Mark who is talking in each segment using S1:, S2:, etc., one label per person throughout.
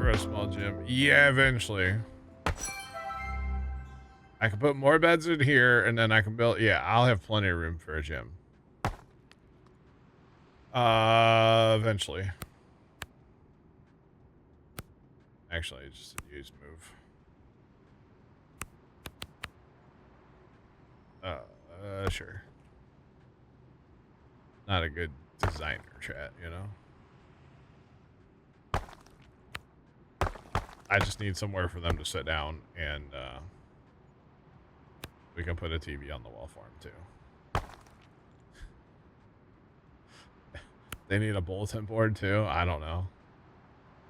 S1: for a small gym. Yeah, eventually. I can put more beds in here, and then I can build... Yeah, I'll have plenty of room for a gym. Eventually. Actually, just a use move. Sure. Not a good designer chat, you know? I just need somewhere for them to sit down, and we can put a TV on the wall for them, too. They need a bulletin board, too? I don't know.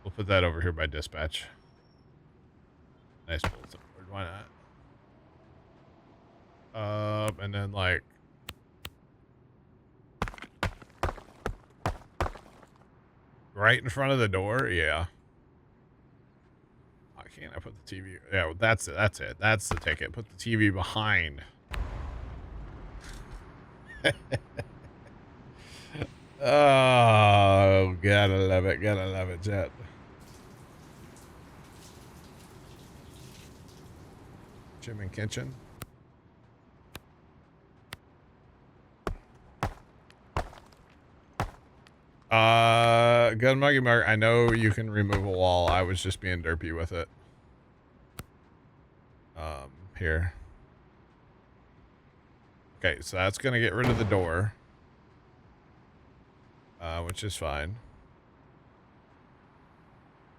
S1: We'll put that over here by dispatch. Nice bulletin board. Why not? And then, like... right in front of the door? Yeah. Why can't I put the TV... Yeah, well, that's it. That's it. That's the ticket. Put the TV behind. Oh, gotta love it. Gotta love it, Jet. Gym and kitchen. Good Muggy Mug, I know you can remove a wall. I was just being derpy with it. Here. Okay, so that's gonna get rid of the door. Which is fine.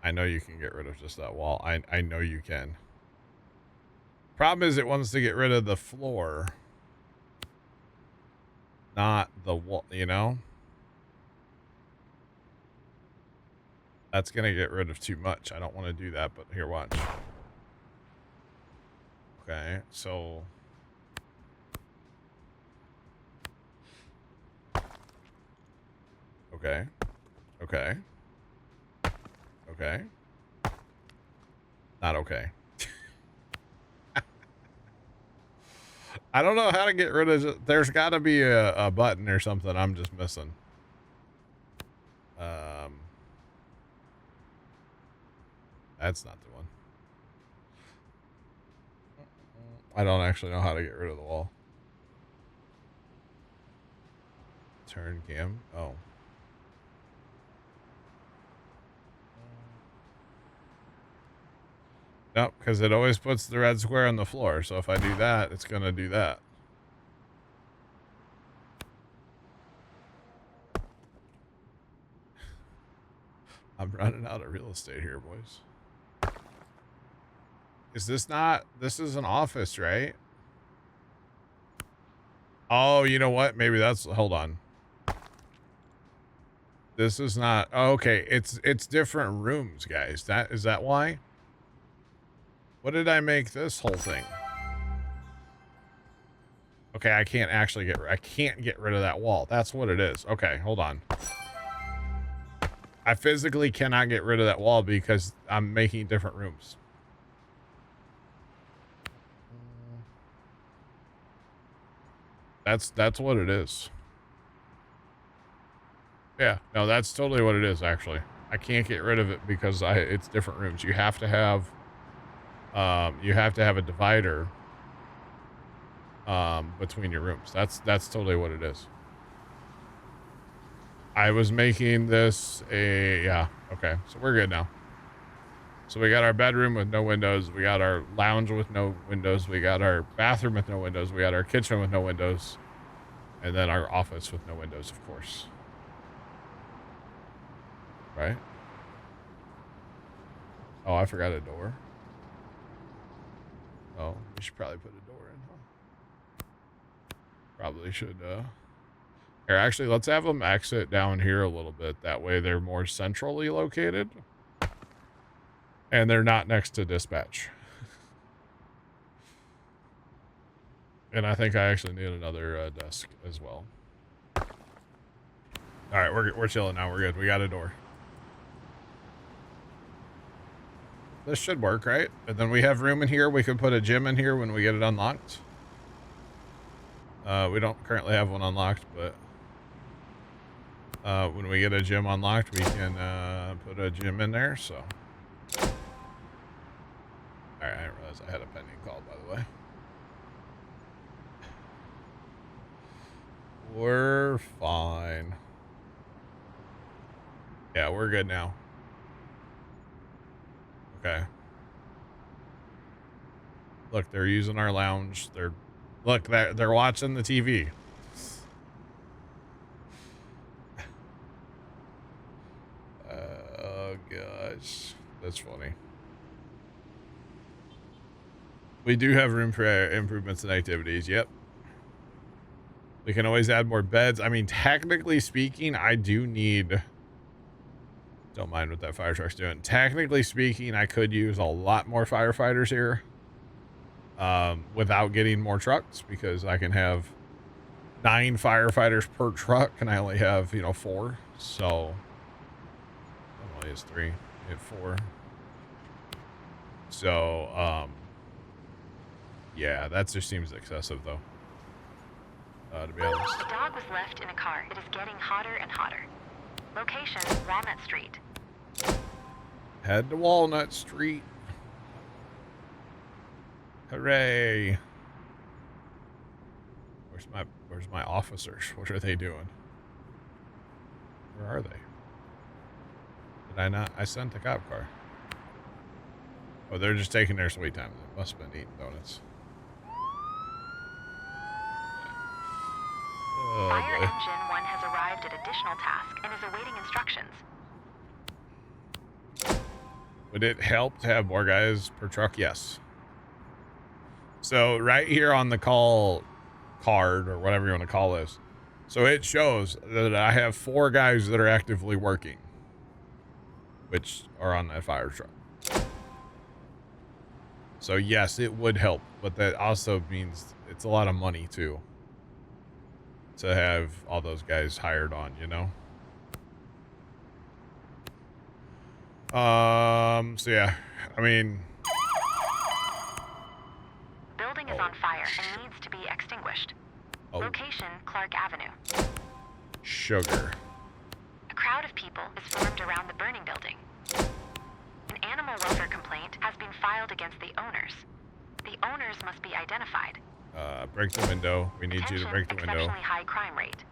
S1: I know you can get rid of just that wall. I know you can. Problem is it wants to get rid of the floor. Not the wall, you know? That's going to get rid of too much. I don't want to do that, but here, watch. Okay, so... Okay. Okay. Okay. Not okay. I don't know how to get rid of it. There's got to be a button or something I'm just missing. That's not the one. I don't actually know how to get rid of the wall. Turn cam. Oh. Nope, because it always puts the red square on the floor. So if I do that, it's going to do that. I'm running out of real estate here, boys. Is this not... This is an office, right? Oh, you know what? Maybe that's... Hold on. This is not... Oh, okay, it's different rooms, guys. Is that why? What did I make this whole thing? Okay, I can't actually get... I can't get rid of that wall. That's what it is. Okay, hold on. I physically cannot get rid of that wall because I'm making different rooms. That's what it is. Yeah, no, that's totally what it is, actually. I can't get rid of it because it's different rooms. You have to have a divider between your rooms. That's totally what it is. I was making this yeah, okay, so we're good now. So we got our bedroom with no windows, we got our lounge with no windows, we got our bathroom with no windows, we got our kitchen with no windows, and then our office with no windows, of course. Right? Oh, I forgot a door. Oh, we should probably put a door in, huh? Probably should, Here, actually, let's have them exit down here a little bit. That way they're more centrally located. And they're not next to dispatch. And I think I actually need another desk as well. All right, we're chilling now. We're good. We got a door. This should work, right? And then we have room in here. We can put a gym in here when we get it unlocked. We don't currently have one unlocked, but when we get a gym unlocked, we can put a gym in there. So didn't realize I had a pending call, by the way. We're fine. Yeah, we're good now. Okay. Look, they're using our lounge. Look, they're watching the TV. Oh gosh, that's funny. We do have room for improvements and activities. Yep. We can always add more beds. I mean, technically speaking, I do need... Don't mind what that fire truck's doing. Technically speaking, I could use a lot more firefighters here. Without getting more trucks, because I can have 9 firefighters per truck, and I only have, 4. So... That only is 3. I have 4. So, yeah, that just seems excessive, though. To be honest.
S2: The dog was left in a car. It is getting hotter and hotter. Location, Walnut Street.
S1: Head to Walnut Street. Hooray. Where's my officers? What are they doing? Where are they? Did I not? I sent a cop car. Oh, they're just taking their sweet time. They must have been eating donuts. Oh,
S2: Fire
S1: boy.
S2: Engine 1 has arrived at additional task and is awaiting instructions.
S1: Would it help to have more guys per truck? Yes. So right here on the call card, or whatever you want to call this, so it shows that I have 4 guys that are actively working, which are on that fire truck. So yes, it would help, but that also means it's a lot of money too, to have all those guys hired on, So yeah, I mean...
S2: Building is on fire and needs to be extinguished. Location, Clark Avenue.
S1: Sugar.
S2: A crowd of people is formed around the burning building. An animal welfare complaint has been filed against the owners. The owners must be identified.
S1: Break the window. We need you to break the window.
S2: Exceptionally high crime rate.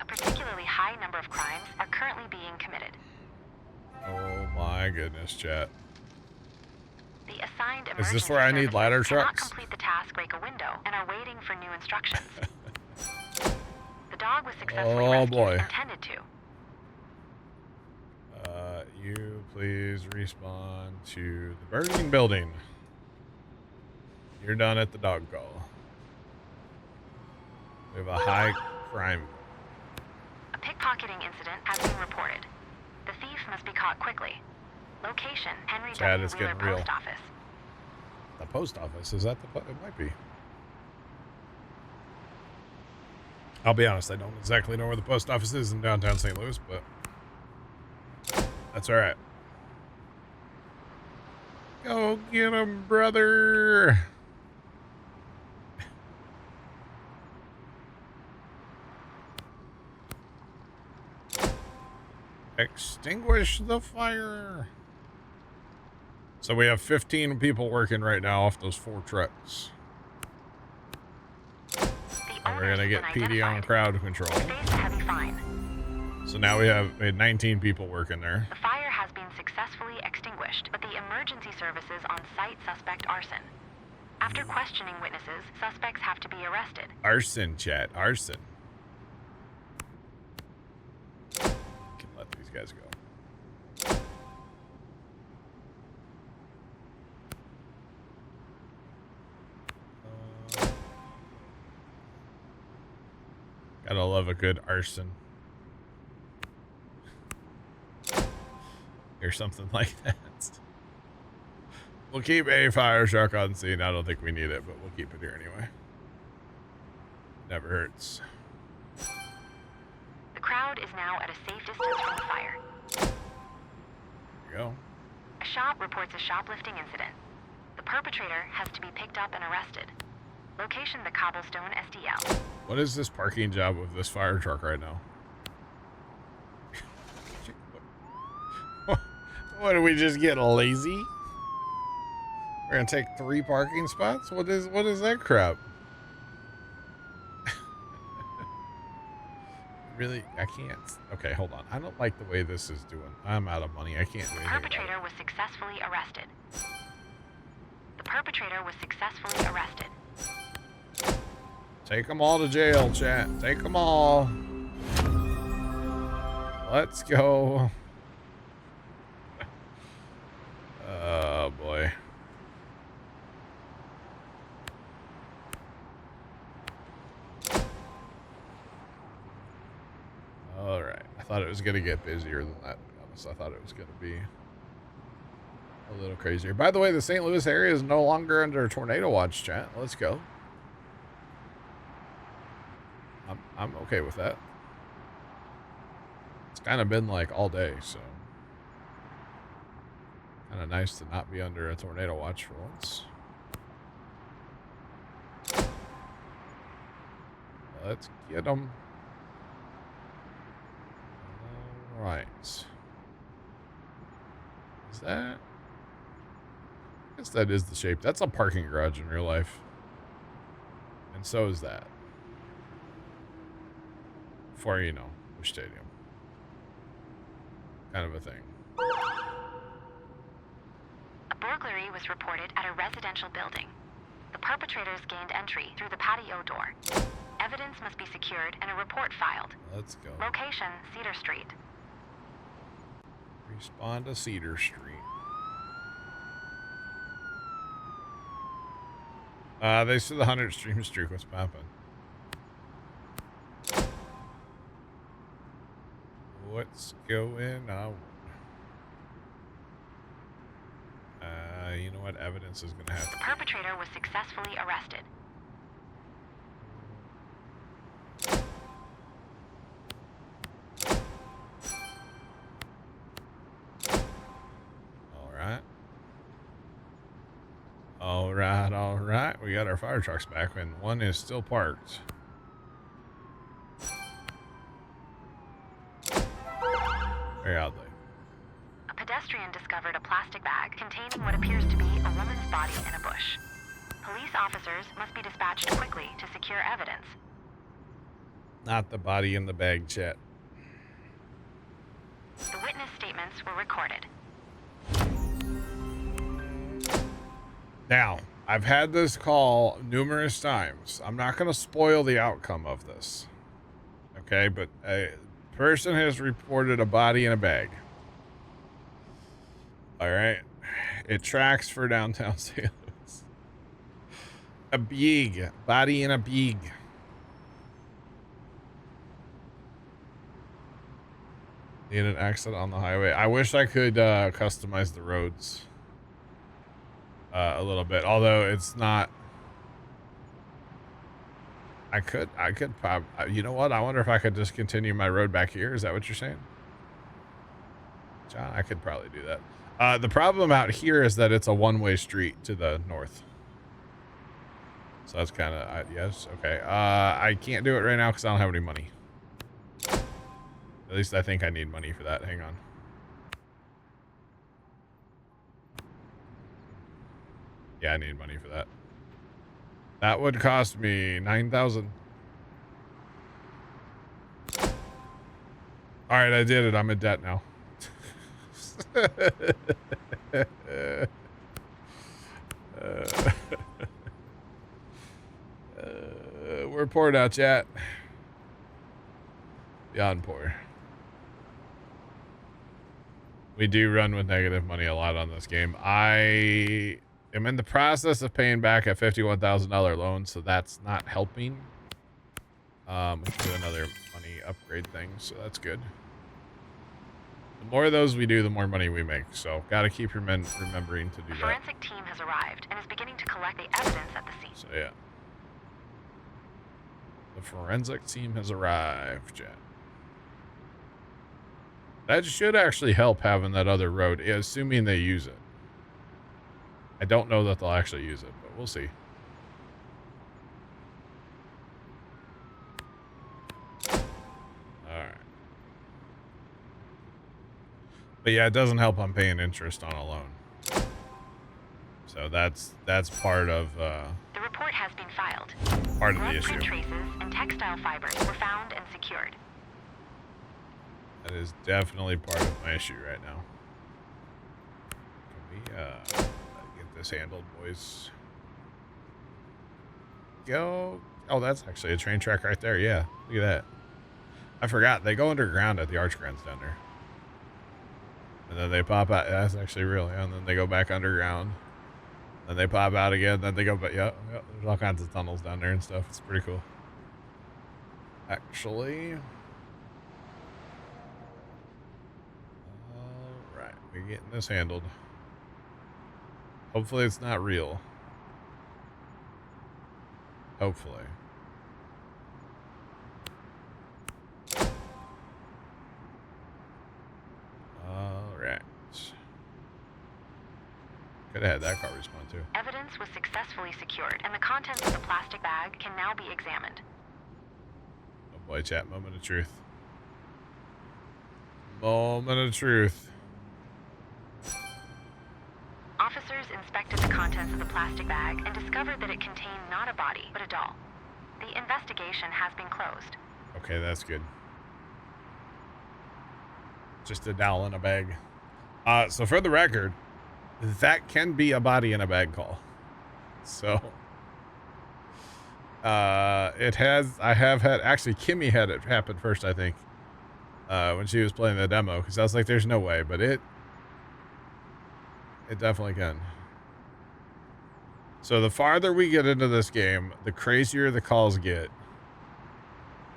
S2: A particularly high number of crimes are currently being committed.
S1: Oh my goodness, chat.
S2: The assigned
S1: Is this where I need ladder trucks?
S2: Cannot complete the task, break a window, and are waiting for new instructions. The dog was successfully rescued and tended to.
S1: You please respawn to the burning building. You're done at the dog call. We have a high crime.
S2: A pickpocketing incident has been reported. The thief must be caught quickly. Location, Henry W. Wheeler Post Office.
S1: The post office? Is that the... It might be. I'll be honest, I don't exactly know where the post office is in downtown St. Louis, but... That's alright. Go get him, brother! Extinguish the fire! So we have 15 people working right now off those 4 trucks. And we're gonna get PD on crowd control.
S2: Heavy fine.
S1: So now we have 19 people working there.
S2: The fire has been successfully extinguished, but the emergency services on site suspect arson. After questioning witnesses, suspects have to be arrested.
S1: Arson, chat. Arson. Can let these guys go. Gotta love a good arson. Or something like that. We'll keep a fire truck on scene. I don't think we need it, but we'll keep it here anyway. Never hurts.
S2: The crowd is now at a safe distance from the fire.
S1: There you go.
S2: A shop reports a shoplifting incident. The perpetrator has to be picked up and arrested. Location, the Cobblestone SDL.
S1: What is this parking job of this fire truck right now? What, do we just get lazy? We're gonna take 3 parking spots? What is that crap? Really? I can't. Okay, hold on. I don't like the way this is doing. I'm out of money. I can't do anything.
S2: The perpetrator was successfully arrested. The perpetrator was successfully arrested.
S1: Take them all to jail, chat. Take them all. Let's go. Oh, boy. All right. I thought it was going to get busier than that, to be honest. I thought it was going to be a little crazier. By the way, the St. Louis area is no longer under tornado watch, chat. Let's go. I'm okay with that. It's kind of been like all day, so kind of nice to not be under a tornado watch for once. Let's get them. All right. Is that? I guess that is the shape. That's a parking garage in real life. And so is that. For, you know, Busch Stadium. Kind of a thing.
S2: A burglary was reported at a residential building. The perpetrators gained entry through the patio door. Evidence must be secured and a report filed.
S1: Let's go.
S2: Location, Cedar Street.
S1: Respond to Cedar Street. They said the 100 stream streak. What's poppin'? What's going on? You know what? Evidence is gonna have to.
S2: The perpetrator was successfully arrested.
S1: All right. We got our fire trucks back, and one is still parked. Very oddly.
S2: A pedestrian discovered a plastic bag containing what appears to be a woman's body in a bush. Police officers must be dispatched quickly to secure evidence.
S1: Not the body in the bag, chat.
S2: The witness statements were recorded.
S1: Now, I've had this call numerous times. I'm not going to spoil the outcome of this. Okay, but a person has reported a body in a bag. All right. It tracks for downtown St. Louis. A bag. Body in a bag. Need an exit on the highway. I wish I could customize the roads a little bit, although it's not. I could probably, you know what? I wonder if I could just continue my road back here. Is that what you're saying? John, I could probably do that. The problem out here is that it's a one-way street to the north. So that's kind of, yes. Okay. I can't do it right now because I don't have any money. At least I think I need money for that. Hang on. Yeah, I need money for that. That would cost me 9,000. All right, I did it. I'm in debt now. We're poor now, chat. Beyond poor. We do run with negative money a lot on this game. I am in the process of paying back a $51,000 loan, so that's not helping. We can do another money upgrade thing, so that's good. The more of those we do, the more money we make. So got to keep remembering to do that.
S2: The forensic team has arrived and is beginning to collect the evidence at the scene.
S1: So yeah. The forensic team has arrived, Jet. That should actually help having that other road, assuming they use it. I don't know that they'll actually use it, but we'll see. All right. But yeah, it doesn't help I'm paying interest on a loan. So that's part of
S2: The report has been filed.
S1: part of the
S2: Blood
S1: issue.
S2: print traces and textile fibers were found and secured.
S1: That is definitely part of my issue right now. Can we get this handled, boys? Go. Oh, that's actually a train track right there. Yeah, look at that. I forgot they go underground at the arch grants down there, and then they pop out. That's actually real. Yeah, and then they go back underground. Then they pop out again. Then they go back. Yeah, there's all kinds of tunnels down there and stuff. It's pretty cool. Actually, all right, we're getting this handled. Hopefully, it's not real. Hopefully. All right. Could have had that car respond too.
S2: Evidence was successfully secured, and the contents of the plastic bag can now be examined.
S1: Oh boy, chat. Moment of truth. Moment of truth.
S2: Officers inspected the contents of the plastic bag and discovered that it contained not a body, but a doll. The investigation has been closed.
S1: Okay, that's good. Just a doll in a bag. So for the record, that can be a body in a bag call. So it has. I have had, actually Kimmy had it happen first, I think, when she was playing the demo, because I was like, there's no way, but it definitely can. So the farther we get into this game, the crazier the calls get.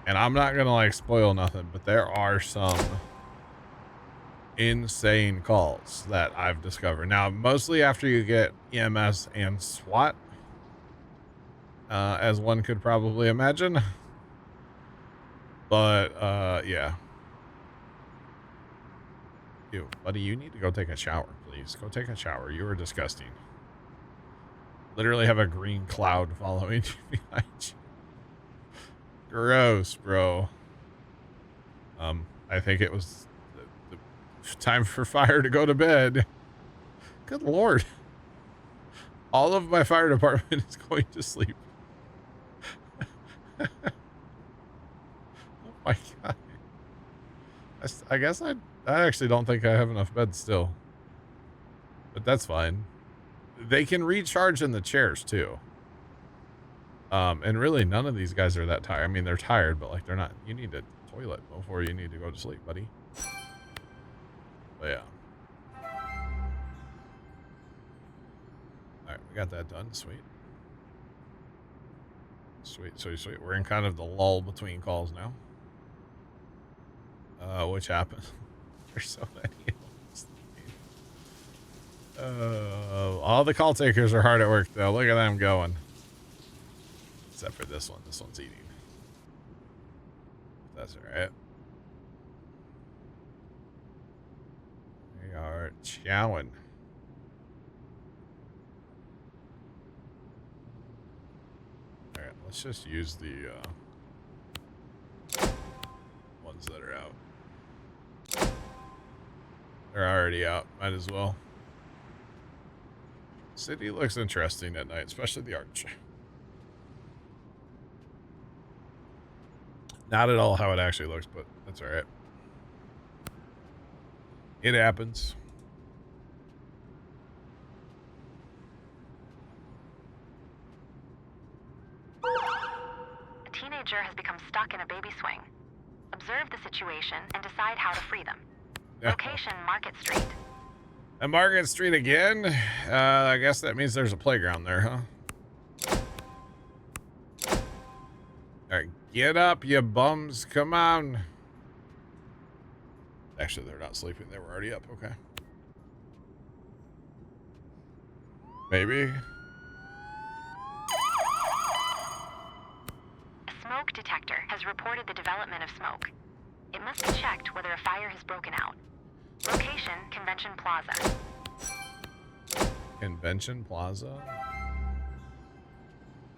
S1: And I'm not gonna like spoil nothing, but there are some insane calls that I've discovered. Now, mostly after you get EMS and SWAT, as one could probably imagine. But yeah. You, buddy, you need to go take a shower, please. Go take a shower. You are disgusting. Literally have a green cloud following you behind you. Gross, bro. I think it was the time for fire to go to bed. Good Lord. All of my fire department is going to sleep. Oh my God. I guess I actually don't think I have enough beds still. But that's fine. They can recharge in the chairs too. And really none of these guys are that tired. I mean, they're tired, but like they're not, you need a toilet before you need to go to sleep, buddy. But yeah. All right, we got that done. Sweet. Sweet, sweet, sweet. We're in kind of the lull between calls now. Which happens. There's so many of them. All the call takers are hard at work, though. Look at them going. Except for this one. This one's eating. That's all right. We are chowing. All right, let's just use the ones that are out. They're already out. Might as well. City looks interesting at night, especially the arch. Not at all how it actually looks, but that's all right. It happens.
S2: A teenager has become stuck in a baby swing. Observe the situation and decide how to free them. Location, Market Street.
S1: And Market Street again? I guess that means there's a playground there, huh? Alright, get up, you bums. Come on. Actually, they're not sleeping. They were already up. Okay. Maybe.
S2: A smoke detector has reported the development of smoke. It must be checked whether a fire has broken out. Location, Convention Plaza.
S1: Convention Plaza?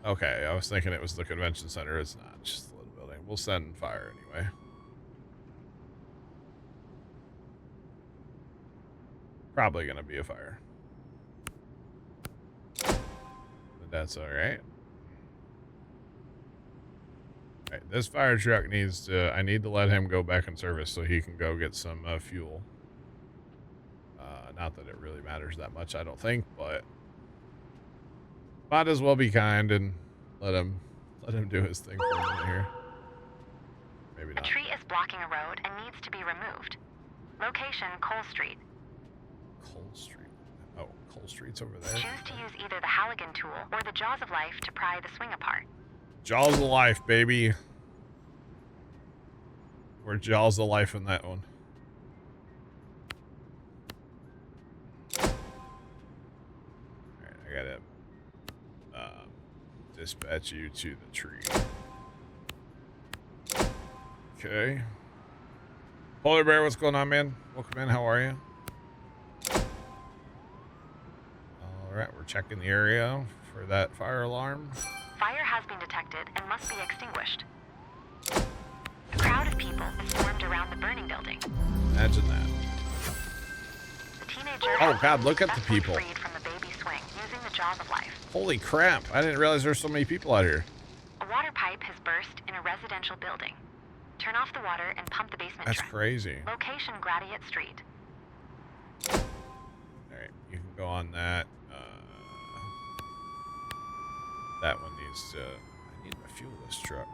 S1: Okay, I was thinking it was the convention center. It's not. It's just a little building. We'll send fire anyway. Probably going to be a fire. but that's all right. All right, this fire truck needs to, I need to let him go back in service so he can go get some fuel. Not that it really matters that much, I don't think, but might as well be kind and let him do his thing for a minute here. Maybe not.
S2: A tree is blocking a road and needs to be removed. Location, Cole Street.
S1: Cole Street. Oh, Cole Street's over there.
S2: Choose to use either the Halligan tool or the Jaws of Life to pry the swing apart.
S1: Jaws of Life, baby. We're Jaws of Life in that one. Alright, I gotta dispatch you to the tree. Okay. Polar Bear, what's going on, man? Welcome in, how are you? Alright, we're checking the area for that fire alarm.
S2: Fire has been detected and must be extinguished. A crowd of people is formed around the burning building.
S1: Imagine that.
S2: The teenager
S1: Oh God, look at the people.
S2: freed from the baby swing using the Jaws of Life.
S1: Holy crap, I didn't realize there were so many people out here.
S2: A water pipe has burst in a residential building. Turn off the water and pump the basement
S1: That's
S2: drain.
S1: crazy.
S2: Location, Gratiot Street.
S1: Alright, you can go on that. That one needs to... I need to fuel this truck.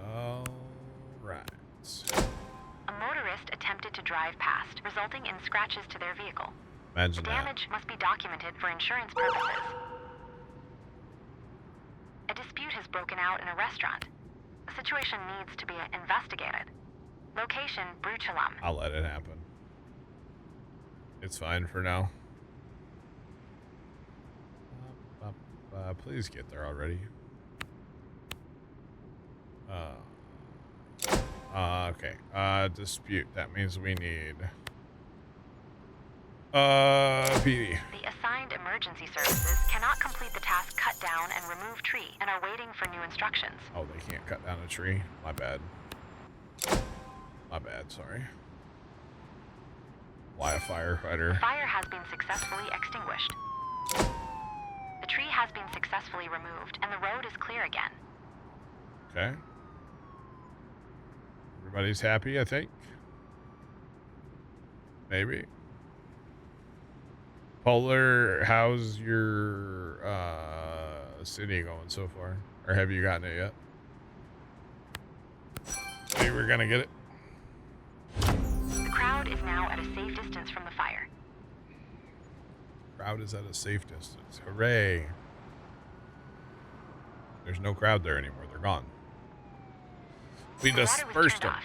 S1: Alright.
S2: A motorist attempted to drive past, resulting in scratches to their vehicle.
S1: Imagine
S2: The
S1: that.
S2: damage must be documented for insurance purposes. A dispute has broken out in a restaurant. The situation needs to be investigated. Location, Bruchulum.
S1: I'll let it happen. It's fine for now. Please get there already. Okay. Dispute. That means we need... PD.
S2: The assigned emergency services cannot complete the task cut down and remove tree and are waiting for new instructions.
S1: Oh, they can't cut down a tree? My bad. My bad, sorry. Why a firefighter?
S2: The fire has been successfully extinguished. The tree has been successfully removed and the road is clear again.
S1: Okay. Everybody's happy, I think. Maybe. Polar, how's your city going so far? Or have you gotten it yet? Maybe we're gonna get it.
S2: The crowd is now at a safe distance from the fire.
S1: Crowd is at a safe distance. Hooray. There's no crowd there anymore. They're gone. We
S2: The water was
S1: dispersed
S2: turned
S1: them.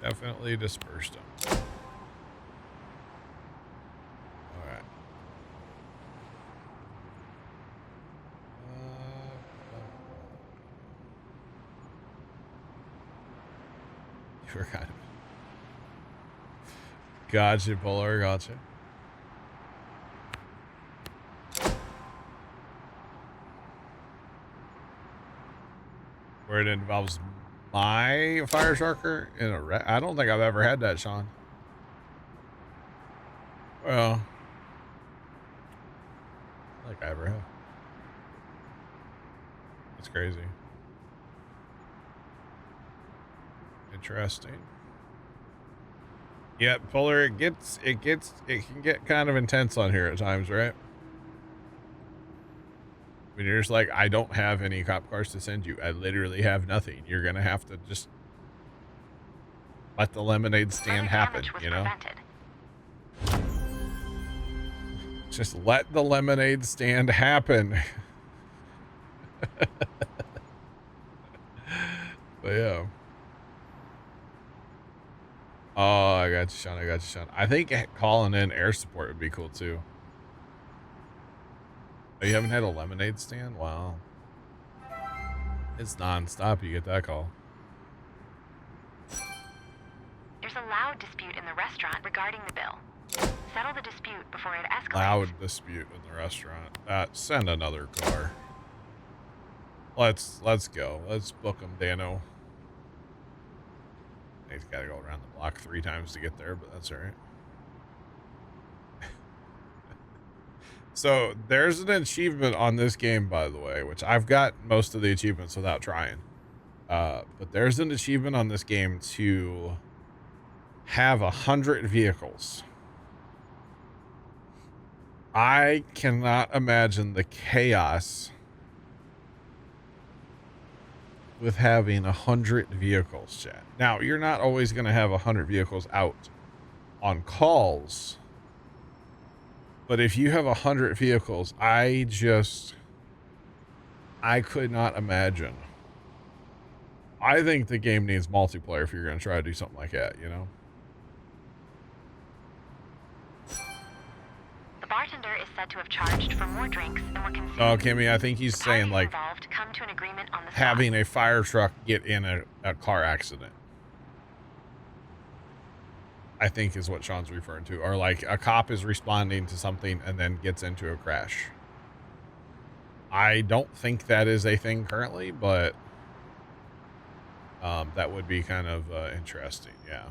S2: off.
S1: Definitely dispersed them. Alright. You forgot it. Gotcha, Polar. Gotcha. Where it involves my fire sharker in a I don't think I've ever had that, Sean. Well, I think I ever have. That's crazy. Interesting. Yeah, Polar, it can get kind of intense on here at times, right? When you're just like, I don't have any cop cars to send you. I literally have nothing. You're gonna have to just let the lemonade stand happen, you know?
S2: Prevented.
S1: Just let the lemonade stand happen. But yeah. Oh, I got you, Sean. I got you, Sean. I think calling in air support would be cool too. Oh, you haven't had a lemonade stand? Wow. It's non-stop. You get that call.
S2: There's a loud dispute in the restaurant regarding the bill. Settle the dispute before it escalates.
S1: Loud dispute in the restaurant. Send another car. Let's go. Let's book them, Dano. He's got to go around the block 3 times to get there, but that's all right. So there's an achievement on this game, by the way, which I've got most of the achievements without trying. But there's an achievement on this game to have 100 vehicles. I cannot imagine the chaos with having 100 vehicles, chat. Now, you're not always going to have 100 vehicles out on calls, but if you have 100 vehicles, I could not imagine. I think the game needs multiplayer if you're going to try to do something like that, you know?
S2: The bartender is said to have charged for more drinks and were consumed.
S1: Oh, Kimmy, I think he's saying, like,
S2: come to an agreement on the
S1: having a fire truck get in a car accident. I think is what Sean's referring to. Or, like, a cop is responding to something and then gets into a crash. I don't think that is a thing currently, but that would be kind of interesting, yeah.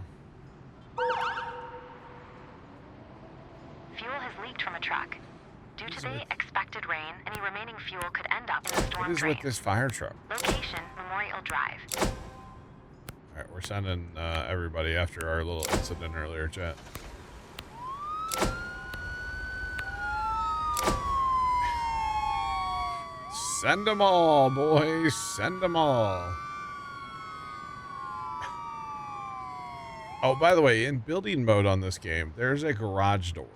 S2: Fuel has leaked from a truck. Due to the expected rain, any remaining fuel could end up in the storm drain.
S1: What is with this fire truck?
S2: Location, Memorial Drive.
S1: All right, we're sending everybody after our little incident earlier, chat. Send them all, boys. Send them all. Oh, by the way, in building mode on this game, there's a garage door.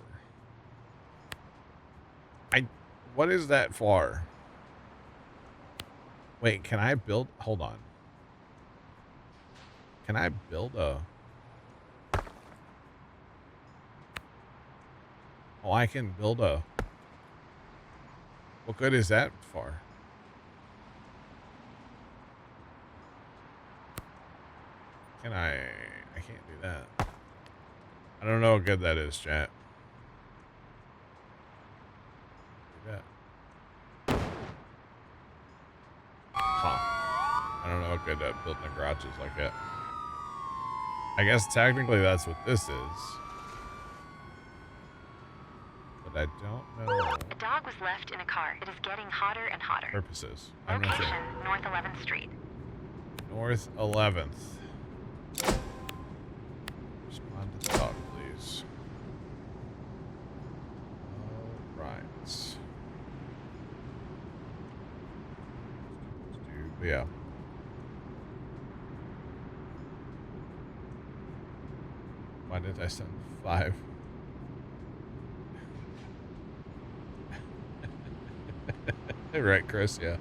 S1: What is that for? Wait, can I build? Hold on. Can I build a... Oh, I can build a... What good is that for? Can I can't do that. I don't know how good that is, chat. Do that. Huh. I don't know how good building a garage is like that. I guess technically that's what this is. But I don't know.
S2: A dog was left in a car. It is getting hotter and hotter.
S1: Purposes. I'm not
S2: Location,
S1: sure.
S2: North 11th Street.
S1: North 11th. Respond to the dog, please. All right. Yeah. Why did I send 5? Right, Chris, yeah.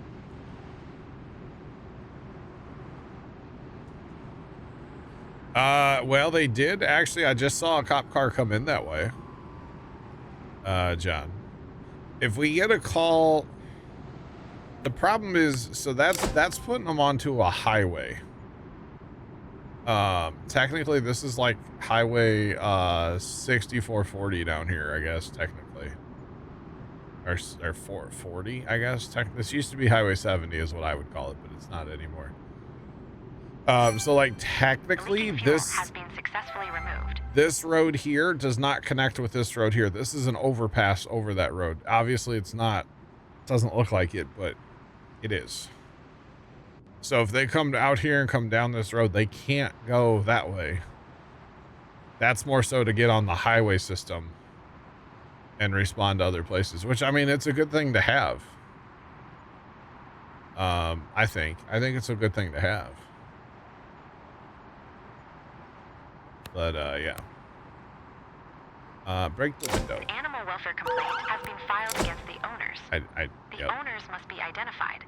S1: Well, they did. Actually, I just saw a cop car come in that way. John. If we get a call... The problem is, so that's putting them onto a highway. Technically, this is like highway 6440 down here, I guess, technically. Or 440, I guess. This used to be highway 70 is what I would call it, but it's not anymore. So like technically this
S2: has been successfully removed.
S1: This road here does not connect with this road here. This is an overpass over that road. Obviously it's not, it doesn't look like it, but it is. So if they come out here and come down this road, they can't go that way. That's more so to get on the highway system and respond to other places, which, I mean, it's a good thing to have. I think it's a good thing to have. But, yeah. Break the window.
S2: An animal welfare complaint has been filed against the owners. The owners must be identified.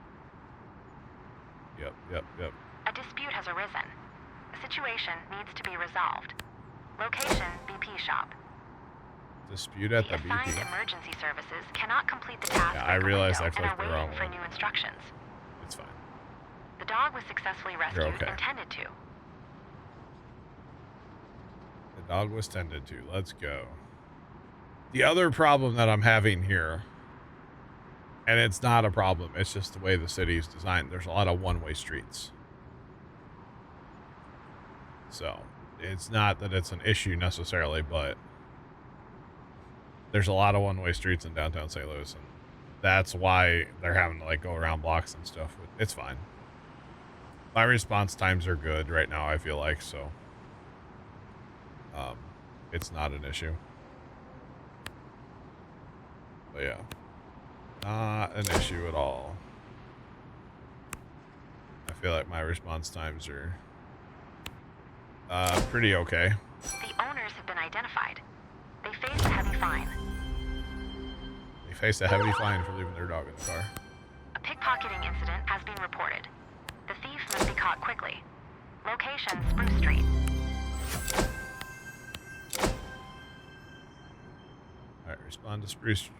S1: Yep.
S2: A dispute has arisen. The situation needs to be resolved. Location, BP shop.
S1: Dispute at the
S2: assigned
S1: BP.
S2: Emergency services cannot complete the task.
S1: Yeah, I realized I
S2: and are
S1: clicked the
S2: waiting
S1: wrong
S2: for
S1: one.
S2: new instructions.
S1: It's fine.
S2: The dog was successfully rescued
S1: okay.
S2: and tended to.
S1: The dog was tended to. Let's go. The other problem that I'm having here, and it's not a problem, it's just the way the city is designed. There's a lot of one-way streets. So it's not that it's an issue necessarily, but there's a lot of one-way streets in downtown St. Louis, and that's why they're having to like go around blocks and stuff. It's fine. My response times are good right now, I feel like, so it's not an issue. But yeah, not an issue at all. I feel like my response times are pretty okay.
S2: The owners have been identified. They face a heavy fine.
S1: They face a heavy fine for leaving their dog in the car.
S2: A pickpocketing incident has been reported. The thief must be caught quickly. Location, Spruce Street.
S1: Alright, respond to Spruce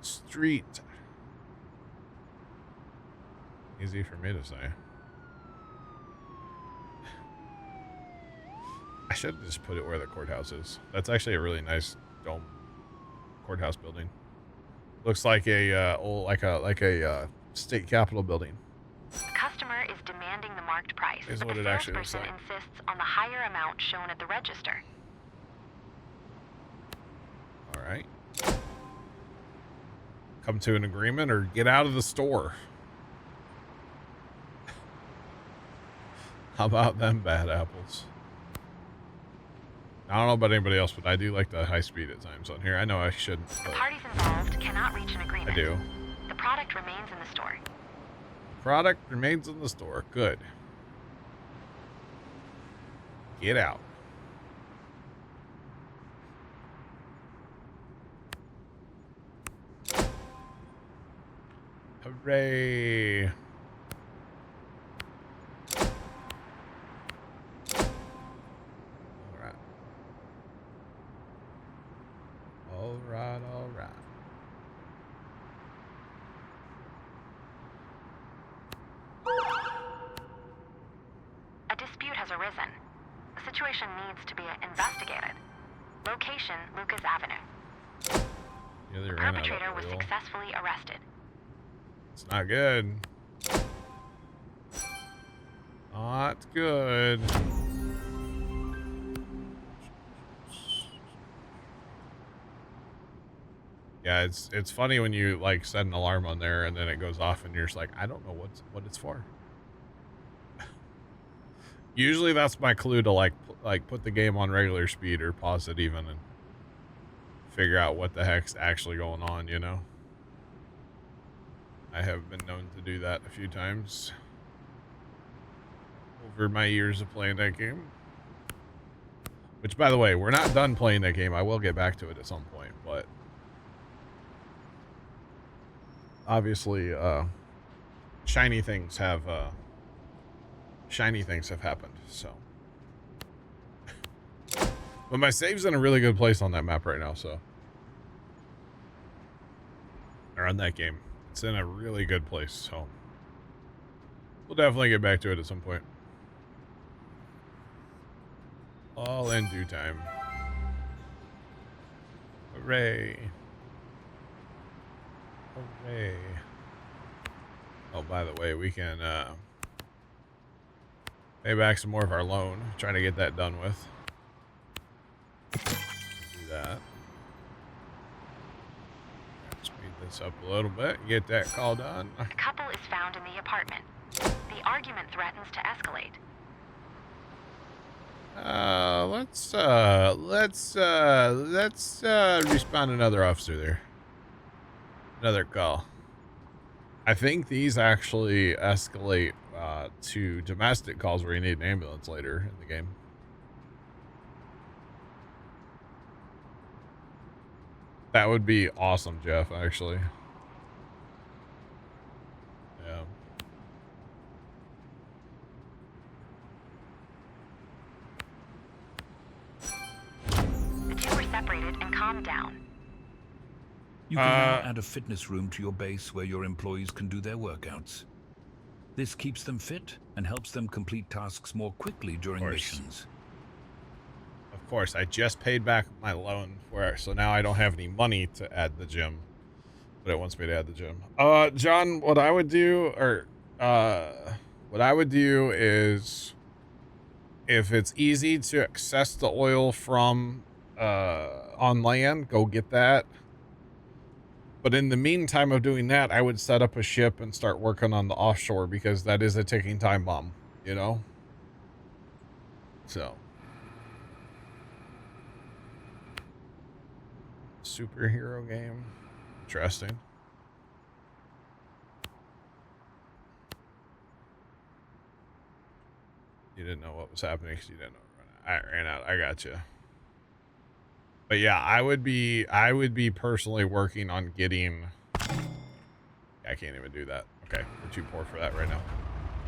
S1: Street. Easy for me to say. I should have just put it where the courthouse is. That's actually a really nice dome courthouse building. Looks like a state capitol building.
S2: The customer is demanding the marked price,
S1: Is
S2: but
S1: what
S2: the
S1: it actually looks
S2: salesperson
S1: like.
S2: insists on the higher amount shown at the register.
S1: All right. Come to an agreement or get out of the store. How about them bad apples? I don't know about anybody else, but I do like the high speed at times on here. I know I shouldn't.
S2: The parties involved cannot reach an agreement.
S1: I do.
S2: The product remains in the store.
S1: Product remains in the store. Good. Get out. Hooray. All right.
S2: A dispute has arisen. The situation needs to be investigated. Location, Lucas Avenue.
S1: Yeah, they
S2: The
S1: ran out of
S2: perpetrator was
S1: oil.
S2: successfully arrested.
S1: It's not good. Not good. Yeah, it's funny when you like set an alarm on there and then it goes off and you're just like, I don't know what it's for. Usually that's my clue to like put the game on regular speed or pause it even and figure out what the heck's actually going on, you know? I have been known to do that a few times over my years of playing that game. Which, by the way, we're not done playing that game. I will get back to it at some point, but obviously, shiny things have happened. So, but my save's in a really good place on that map right now. So, or on that game, it's in a really good place. So, we'll definitely get back to it at some point. All in due time. Hooray. Hooray. Oh, by the way, we can pay back some more of our loan. Trying to get that done with. Do that. Speed this up a little bit. Get that call done.
S2: The couple is found in the apartment. The argument threatens to escalate.
S1: Let's respawn another officer there. Another call. I think these actually escalate to domestic calls where you need an ambulance later in the game. That would be awesome, Jeff, actually. Yeah.
S2: The two were separated and calmed down.
S3: You can now add a fitness room to your base where your employees can do their workouts. This keeps them fit and helps them complete tasks more quickly during missions.
S1: Of course, I just paid back my loan for it, so now I don't have any money to add the gym. But it wants me to add the gym. John, what I would do, is If it's easy to access the oil from on land, go get that. But in the meantime of doing that, I would set up a ship and start working on the offshore, because that is a ticking time bomb, you know? So. Superhero game. Interesting. You didn't know what was happening because you didn't know. I ran out. I got you. But yeah, I would be personally working on getting. I can't even do that. Okay, we're too poor for that right now.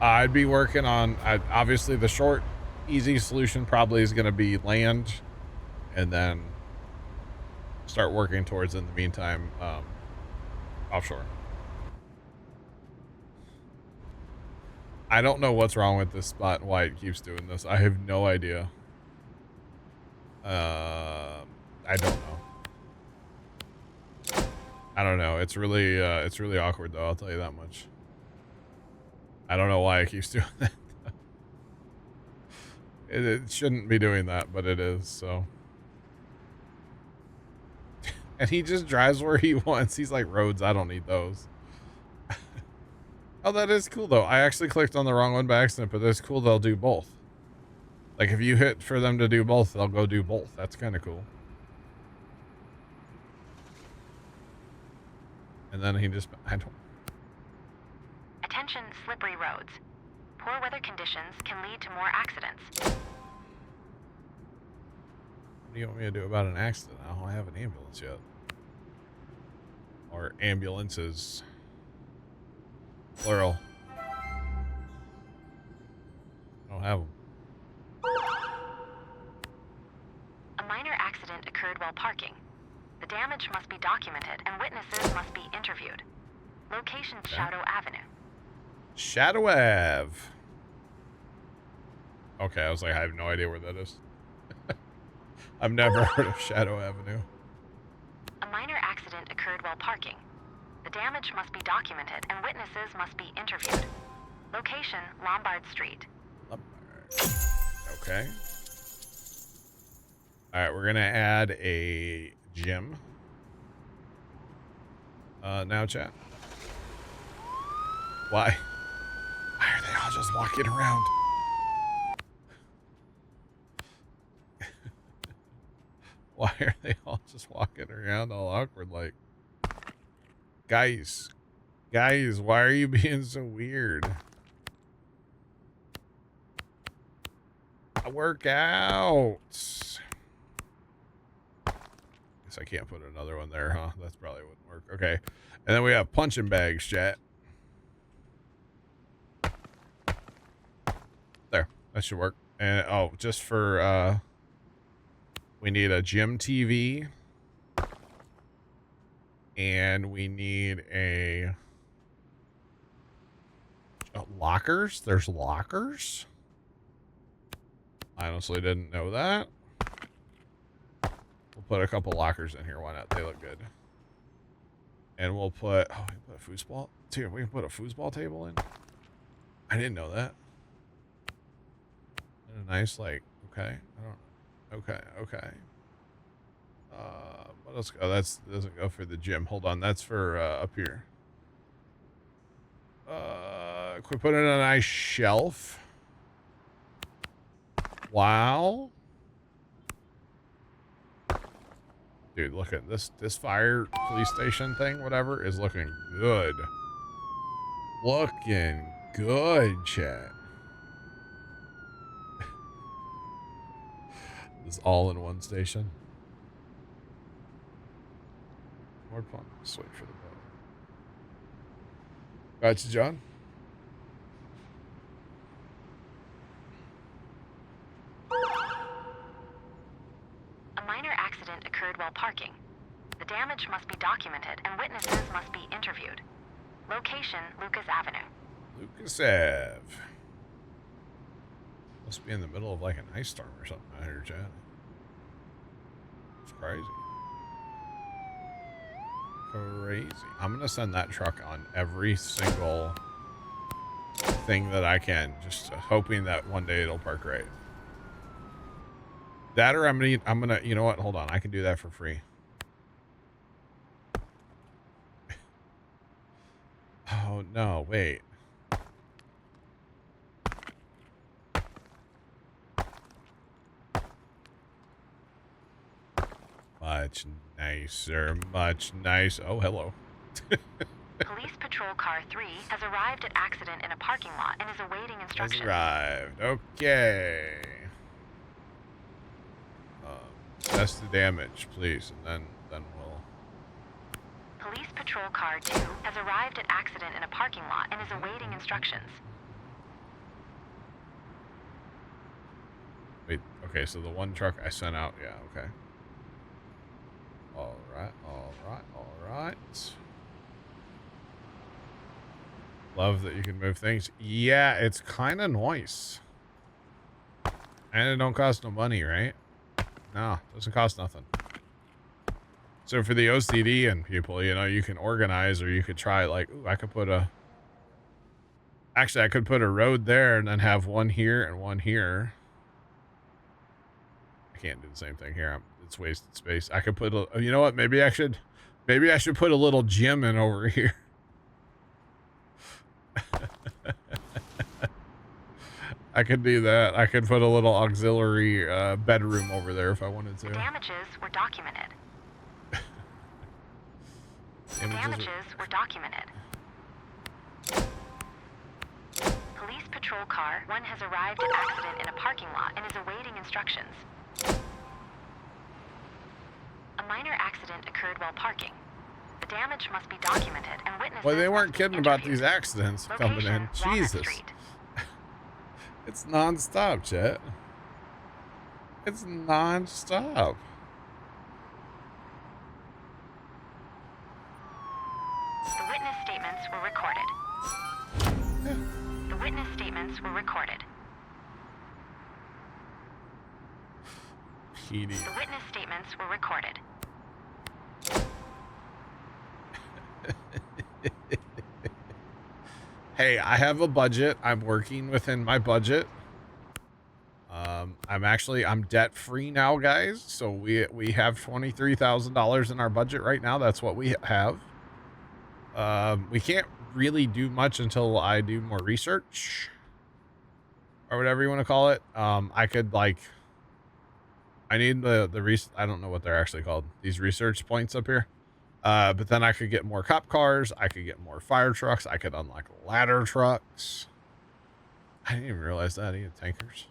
S1: I'd be working on. Obviously, the short, easy solution probably is going to be land, and then start working towards, in the meantime, offshore. I don't know what's wrong with this spot and why it keeps doing this. I have no idea. I don't know. I don't know. It's really awkward though. I'll tell you that much. I don't know why it keeps doing that. It shouldn't be doing that, but it is, so. And he just drives where he wants. He's like, roads, I don't need those. Oh, that is cool though. I actually clicked on the wrong one by accident, but it's cool they'll do both. Like if you hit for them to do both, they'll go do both. That's kind of cool. And then he just, I don't.
S2: Attention, slippery roads. Poor weather conditions can lead to more accidents.
S1: What do you want me to do about an accident? I don't have an ambulance yet. Or ambulances. Plural. I don't have them.
S2: A minor accident occurred while parking. The damage must be documented and witnesses must be interviewed. Location:
S1: Okay.
S2: Shadow Avenue.
S1: Shadow Ave. Okay, I was like, I have no idea where that is. I've never heard of Shadow Avenue.
S2: A minor accident occurred while parking. The damage must be documented and witnesses must be interviewed. Location: Lombard Street.
S1: Okay. All right, we're gonna add a gym. Now, chat. Why? Why are they all just walking around? Why are they all just walking around all awkward like? Guys, why are you being so weird? I work out. Guess I can't put another one there, huh? That probably wouldn't work. Okay. And then we have punching bags, chat. There. That should work. And oh, just for we need a gym TV. And we need a lockers. There's lockers. I honestly didn't know that. We'll put a couple lockers in here. Why not? They look good. And we'll put, oh, we put a foosball. Dude, we can put a foosball table in. I didn't know that. And a nice, like, okay. I don't. Okay. What else? Oh, that doesn't go for the gym. Hold on, that's for up here. Can we put in a nice shelf? Wow. Dude, look at this fire police station thing, whatever, is looking good. Looking good, chat. This all-in-one station. More fun. Just wait for the boat. Gotcha, John.
S2: A minor accident occurred while parking. The damage must be documented and witnesses must be interviewed. Location: Lucas Avenue.
S1: Lucas Ave. Must be in the middle of like an ice storm or something out here, Chad. It's crazy. Crazy. I'm gonna send that truck on every single thing that I can, just hoping that one day it'll park right. That or I'm gonna, you know what? Hold on. I can do that for free. Oh, no, wait. Much nicer, much nice. Oh, hello.
S2: Police patrol car 3 has arrived at accident in a parking lot and is awaiting
S1: Has
S2: instructions.
S1: arrived. Okay. Test the damage, please, and then we'll...
S2: Police patrol car 2 has arrived at accident in a parking lot and is awaiting instructions.
S1: Wait, okay, so the one truck I sent out, yeah, okay. Alright, alright, alright. Love that you can move things. Yeah, it's kind of nice. And it don't cost no money, right? No, doesn't cost nothing. So for the OCD and people, you know, you can organize, or you could try like, ooh, I could put a... Actually, I could put a road there and then have one here and one here. I can't do the same thing here. It's wasted space. I could put a... You know what? Maybe I should put a little gym in over here. I could do that. I could put a little auxiliary bedroom over there if I wanted to.
S2: The damages were documented. Damages were documented. Police patrol car 1 has arrived at accident in a parking lot and is awaiting instructions. A minor accident occurred while parking. The damage must be documented and witnesses.
S1: Well, they weren't
S2: must be
S1: kidding about
S2: interviewed.
S1: these accidents coming in.
S2: Location, Walnut
S1: Jesus.
S2: Street.
S1: It's non-stop, chat. It's non-stop.
S2: The witness statements were recorded. The witness statements were recorded.
S1: PD.
S2: The witness statements were recorded.
S1: Hey, I have a budget. I'm working within my budget. I'm debt free now, guys. So we have $23,000 in our budget right now. That's what we have. We can't really do much until I do more research or whatever you want to call it. I could like, I need I don't know what they're actually called. These research points up here. But then I could get more cop cars. I could get more fire trucks. I could unlock ladder trucks. I didn't even realize that. He had tankers.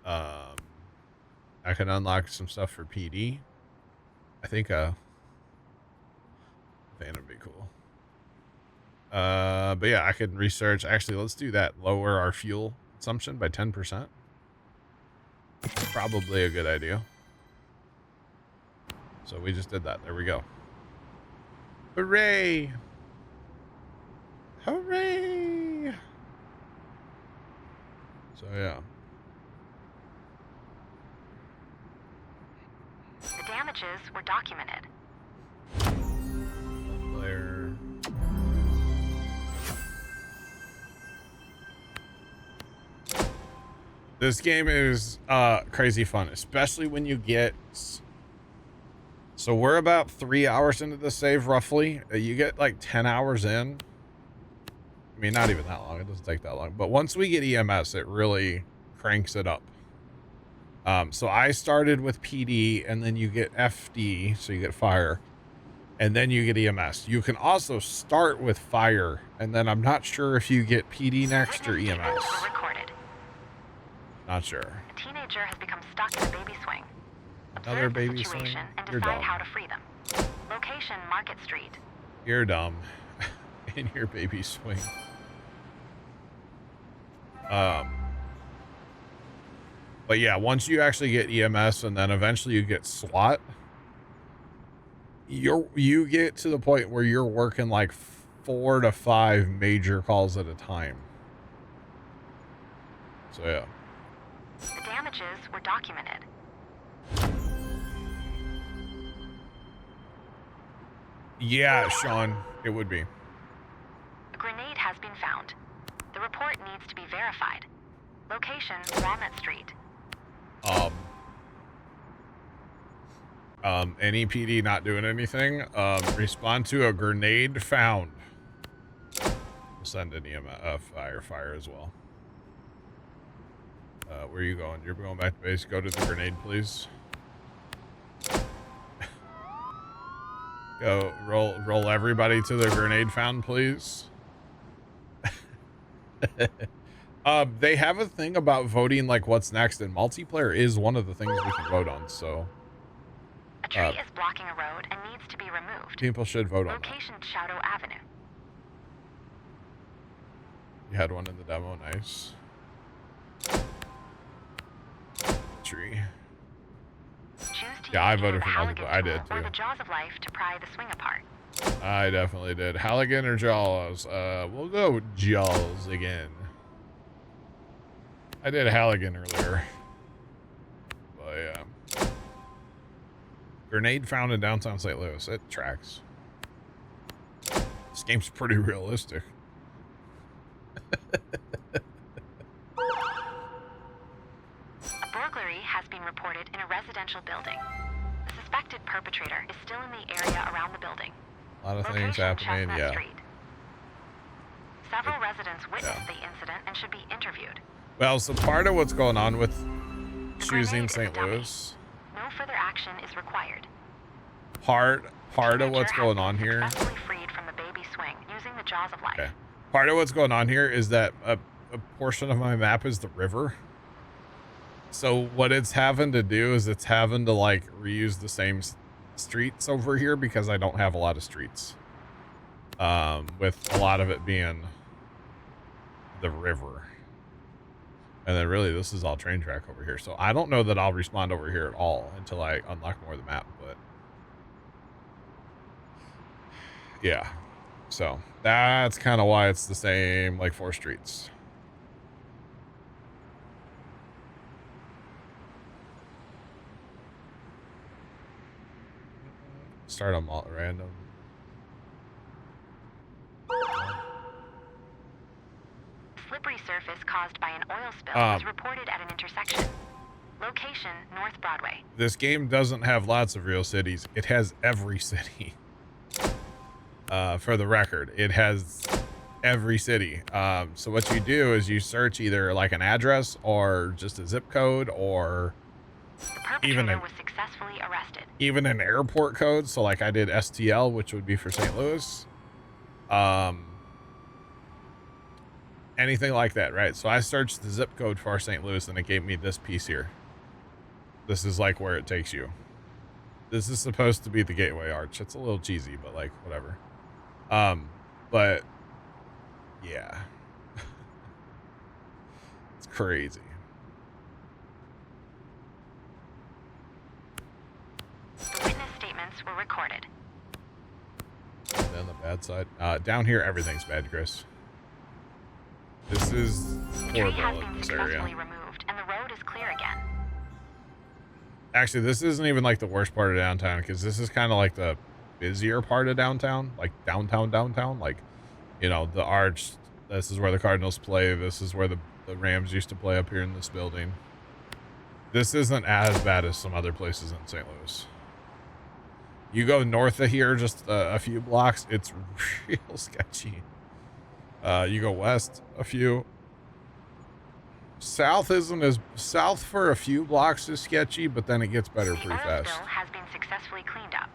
S1: I could unlock some stuff for PD. I think van would be cool. But yeah, I could research. Actually, let's do that. Lower our fuel consumption by 10%. Probably a good idea. So we just did that. There we go. Hooray! Hooray! So yeah.
S2: The damages were documented.
S1: Player. This game is crazy fun, especially when you get... So we're about 3 hours into the save, roughly. You get like 10 hours in. I mean, not even that long. It doesn't take that long. But once we get EMS, it really cranks it up. So I started with PD, and then you get FD, so you get fire. And then you get EMS. You can also start with fire, and then I'm not sure if you get PD next or EMS.
S2: Were recorded.
S1: Not sure.
S2: A teenager has become stuck in a baby swing.
S1: Another
S2: Observe the
S1: baby
S2: situation
S1: swing?
S2: and
S1: You're
S2: decide
S1: dumb.
S2: how to free them. Location, Market Street.
S1: You're dumb. In your baby swing. But yeah, once you actually get EMS and then eventually you get SWAT, you get to the point where you're working like 4 to 5 major calls at a time. So yeah.
S2: The damages were documented.
S1: Yeah, Sean, it would be.
S2: A grenade has been found. The report needs to be verified. Location, Walnut Street.
S1: Any PD not doing anything, respond to a grenade found. We'll send an fire as well. Where are you going? You're going back to base. Go to the grenade, please. Go roll everybody to the grenade found, please. They have a thing about voting like what's next, and multiplayer is one of the things we can vote on, so
S2: a tree is blocking a road and needs to be removed.
S1: People should vote on that.
S2: Location Shadow Avenue.
S1: You had one in the demo, nice. Tree. Yeah, I voted for multiplayer. I did too.
S2: Or the jaws of life to pry the swing apart.
S1: I definitely did. Halligan or Jaws? We'll go Jaws again. I did Halligan earlier. But yeah. Grenade found in downtown St. Louis. It tracks. This game's pretty realistic.
S2: A burglary has been reported in a residential building. The suspected perpetrator is still in the area around the building.
S1: A lot of
S2: Location,
S1: things happening,
S2: Chestnut
S1: yeah.
S2: Street. Several residents witnessed the incident and should be interviewed.
S1: Well, so part of what's going on with choosing
S2: grenade is
S1: St.
S2: dummy.
S1: Louis,
S2: No further action is required.
S1: part of what's
S2: Teenager
S1: going
S2: has
S1: on
S2: been
S1: here.
S2: successfully freed from the baby swing using the jaws of life.
S1: Okay. Part of what's going on here is that a portion of my map is the river. So what it's having to do is it's having to like reuse the same streets over here because I don't have a lot of streets. With a lot of it being the river. And then really this is all train track over here. So I don't know that I'll respond over here at all until I unlock more of the map, but yeah. So that's kind of why it's the same, like 4 streets. Start them all at random.
S2: Slippery surface caused by an oil spill was reported at an intersection. Location, North Broadway.
S1: This game doesn't have lots of real cities. It has every city. For the record, it has every city. So what you do is you search either like an address or just a zip code or
S2: The perpetrator was successfully arrested.
S1: even an airport code. So like I did STL, which would be for St. Louis. Anything like that, right? So I searched the zip code for St. Louis and it gave me this piece here. This is like where it takes you. This is supposed to be the Gateway Arch. It's a little cheesy, but like whatever. But yeah. It's crazy.
S2: The witness statements were recorded.
S1: And then the bad side. Down here, everything's bad, Chris. This is
S2: The tree has
S1: horrible
S2: been
S1: in this
S2: successfully
S1: area.
S2: removed, and the road is clear again.
S1: Actually, this isn't even like the worst part of downtown because this is kind of like the busier part of downtown, like downtown. Like, you know, the Arch. This is where the Cardinals play. This is where the Rams used to play up here in this building. This isn't as bad as some other places in St. Louis. You go north of here just a few blocks, it's real sketchy. You go west a few. South for a few blocks is sketchy, but then it gets better
S2: The
S1: pretty
S2: oil
S1: fast.
S2: spill has been successfully cleaned up.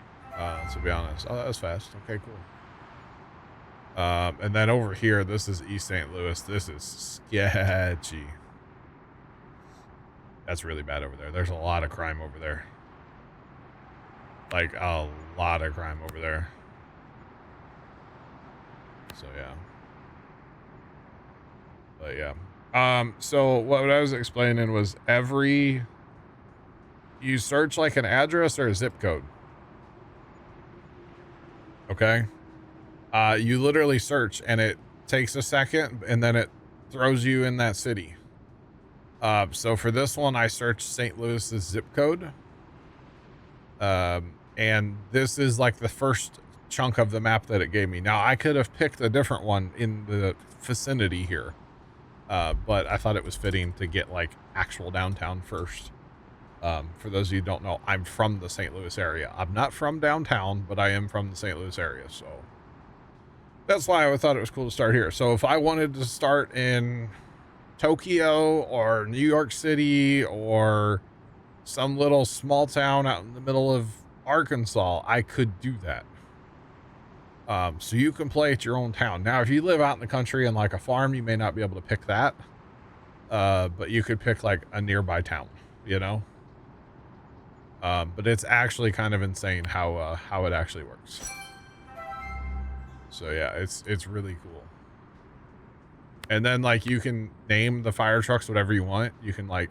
S1: To be honest. Oh, that was fast. Okay, cool. And then over here, this is East St. Louis. This is sketchy. That's really bad over there. There's a lot of crime over there. Like a lot of crime over there. So yeah. But yeah. So what I was explaining was you search like an address or a zip code. Okay. You literally search and it takes a second and then it throws you in that city. So for this one, I searched St. Louis's zip code. And this is like the first chunk of the map that it gave me. Now I could have picked a different one in the vicinity here. But I thought it was fitting to get like actual downtown first. For those of you who don't know, I'm from the St. Louis area. I'm not from downtown, but I am from the St. Louis area. So that's why I thought it was cool to start here. So if I wanted to start in Tokyo or New York City or some little small town out in the middle of Arkansas, I could do that. So you can play at your own town. Now, if you live out in the country and like a farm, you may not be able to pick that. But you could pick like a nearby town, you know? But it's actually kind of insane how it actually works. So yeah, it's really cool. And then like you can name the fire trucks whatever you want. You can like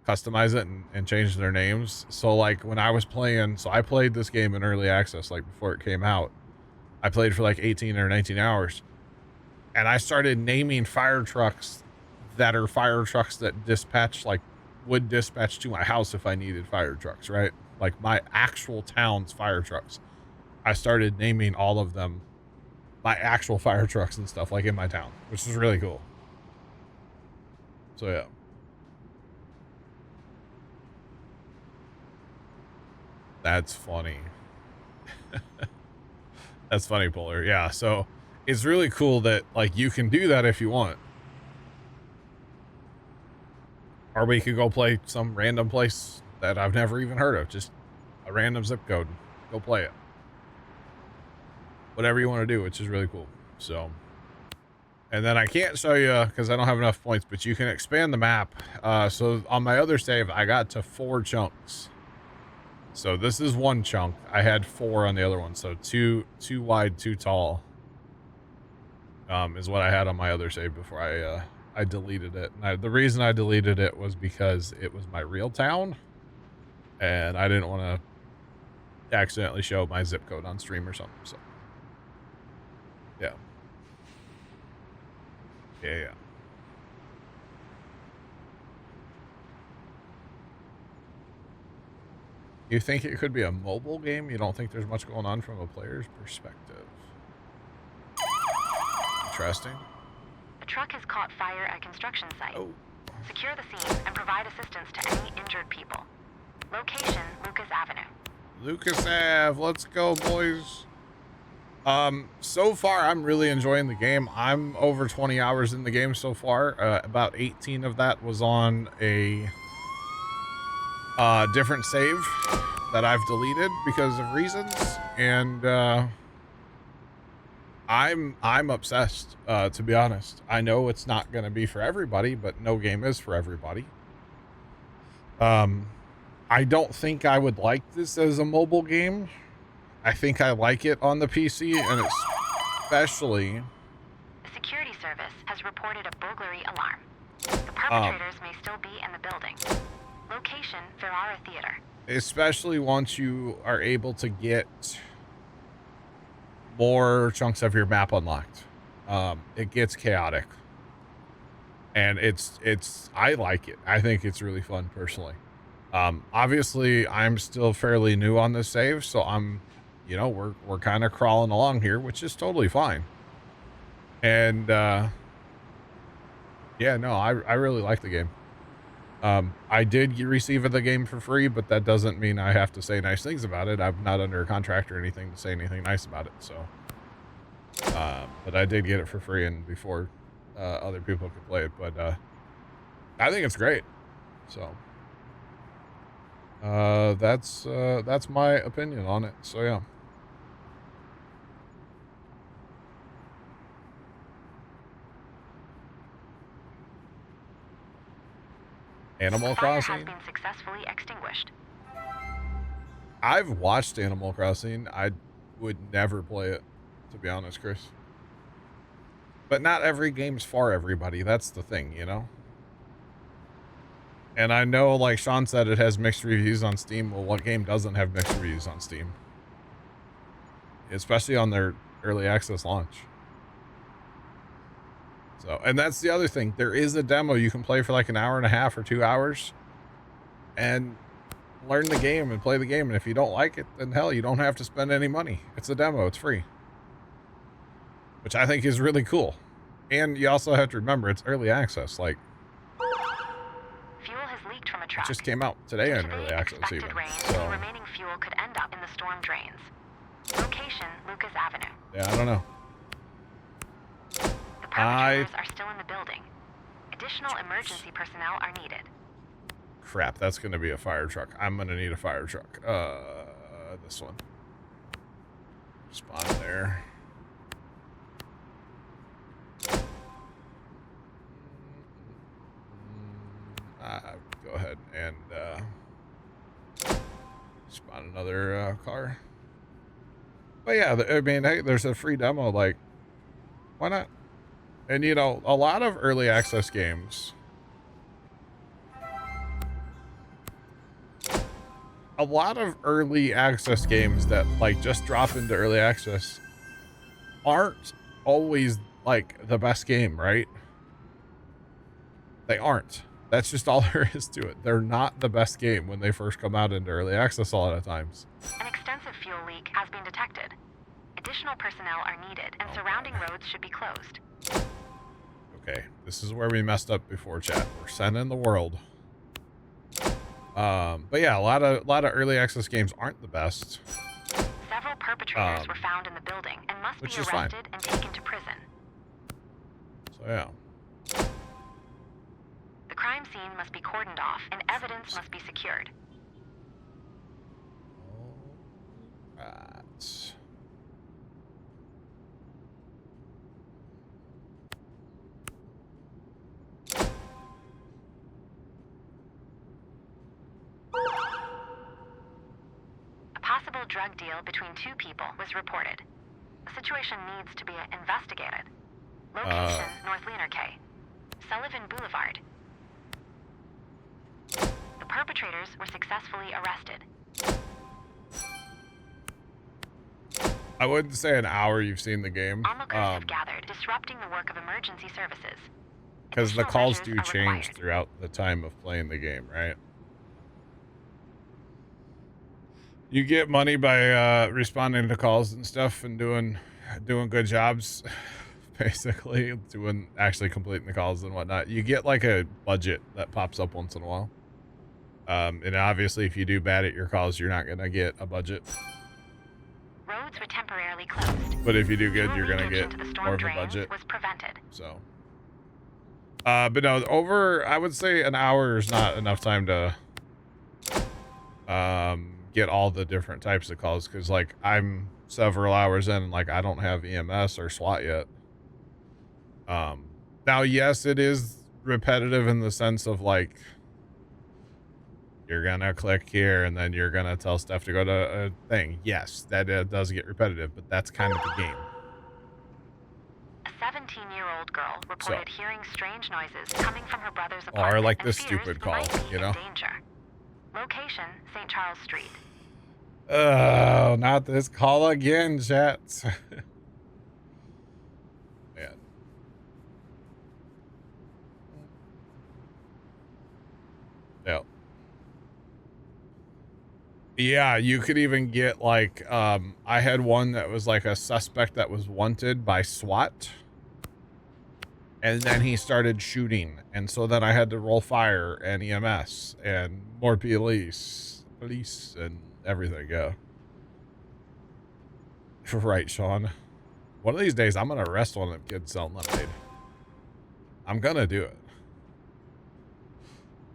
S1: customize it and change their names. So like when I was playing, so I played this game in early access, like before it came out. I played for like 18 or 19 hours. And I started naming fire trucks that are fire trucks that dispatch, like would dispatch to my house if I needed fire trucks, right? Like my actual town's fire trucks. I started naming all of them my actual fire trucks and stuff like in my town, which is really cool. So yeah. That's funny. That's funny, Polar. Yeah, so it's really cool that like you can do that if you want. Or we could go play some random place that I've never even heard of. Just a random zip code. Go play it. Whatever you want to do, which is really cool. So, and then I can't show you because I don't have enough points, but you can expand the map. So on my other save, I got to 4 chunks. So this is 1 chunk. I had 4 on the other one. So two wide, 2 tall, is what I had on my other save before I deleted it. And the reason I deleted it was because it was my real town and I didn't want to accidentally show my zip code on stream or something. So yeah. Yeah. You think it could be a mobile game? You don't think there's much going on from a player's perspective? Interesting.
S2: A truck has caught fire at construction site.
S1: Oh.
S2: Secure the scene and provide assistance to any injured people. Location, Lucas Avenue.
S1: Lucas Ave, let's go, boys. So far, I'm really enjoying the game. I'm over 20 hours in the game so far. About 18 of that was on a different save that I've deleted because of reasons. And, I'm obsessed, to be honest. I know it's not going to be for everybody, but no game is for everybody. I don't think I would like this as a mobile game. I think I like it on the PC, and especially...
S2: The security service has reported a burglary alarm. The perpetrators may still be in the building. Location, Ferrara Theater.
S1: Especially once you are able to get more chunks of your map unlocked. It gets chaotic. And I like it. I think it's really fun, personally. Obviously, I'm still fairly new on this save, so I'm... You know, we're kind of crawling along here, which is totally fine. And, yeah, no, I really like the game. I did receive the game for free, but that doesn't mean I have to say nice things about it. I'm not under a contract or anything to say anything nice about it, so. But I did get it for free and before other people could play it, but I think it's great. So. That's my opinion on it, so yeah. Animal Crossing
S2: has been successfully extinguished.
S1: I've watched Animal Crossing. I would never play it, to be honest, Chris. But not every game's for everybody. That's the thing, you know? And I know, like Sean said, it has mixed reviews on Steam. Well, what game doesn't have mixed reviews on Steam? Especially on their early access launch. So, and that's the other thing. There is a demo you can play for like an hour and a half or 2 hours and learn the game and play the game. And if you don't like it, then hell, you don't have to spend any money. It's a demo. It's free. Which I think is really cool. And you also have to remember it's early access. Like,
S2: fuel has leaked from a truck.
S1: just came out today
S2: Due
S1: in
S2: to the
S1: early access
S2: expected
S1: even.
S2: rain,
S1: So
S2: the remaining fuel could end up in the storm drains. Location, Lucas Avenue.
S1: yeah, I don't know.
S2: The perpetrators are still in the building. Additional emergency personnel are needed.
S1: Crap, that's gonna be a fire truck. I'm gonna need a fire truck. This one. Spawn there. Go ahead and spawn another car. But yeah, I mean, hey, there's a free demo. Like, why not? And you know, a lot of early access games. A lot of early access games that like just drop into early access aren't always like the best game, right? They aren't. That's just all there is to it. They're not the best game when they first come out into early access a lot of times.
S2: An extensive fuel leak has been detected. Additional personnel are needed, and surrounding roads should be closed.
S1: Okay, this is where we messed up before, chat. We're sending the world. But yeah, a lot of early access games aren't the best.
S2: Several perpetrators were found in the building and must be arrested and taken to prison.
S1: So yeah.
S2: The crime scene must be cordoned off and evidence must be secured.
S1: Right.
S2: A possible drug deal between two people was reported. The situation needs to be investigated. Location, North Leaner K. Sullivan Boulevard. The perpetrators were successfully arrested.
S1: I wouldn't say an hour you've seen the game.
S2: Onlookers have gathered, disrupting the work of emergency services.
S1: Because the
S2: Additional
S1: calls
S2: measures
S1: do
S2: are
S1: change
S2: required.
S1: throughout the time of playing the game, right? You get money by responding to calls and stuff and doing good jobs, basically actually completing the calls and whatnot. You get like a budget that pops up once in a while. And obviously if you do bad at your calls, you're not gonna get a budget.
S2: Roads were temporarily closed.
S1: But if you do good,
S2: Fuel
S1: you're gonna
S2: leakage
S1: get
S2: into the storm
S1: more of a
S2: drains
S1: budget.
S2: was prevented.
S1: So but no, I would say an hour is not enough time to get all the different types of calls, because like I'm several hours in and like I don't have EMS or SWAT yet. Now yes, it is repetitive in the sense of like you're gonna click here and then you're gonna tell Steph to go to a thing. Yes, that does get repetitive, but that's kind of the game.
S2: A 17-year-old girl reported hearing strange noises coming from her brother's
S1: Or
S2: apartment
S1: like
S2: and
S1: this
S2: fears
S1: stupid call,
S2: might be
S1: you know?
S2: in danger. Location, St. Charles Street.
S1: Oh, not this call again, chat. Man. Yeah. Yeah, you could even get like, I had one that was like a suspect that was wanted by SWAT. And then he started shooting. And so then I had to roll fire and EMS and more police and everything. Yeah. Right, Sean. One of these days, I'm going to arrest one of them kids selling lemonade. I'm going to do it.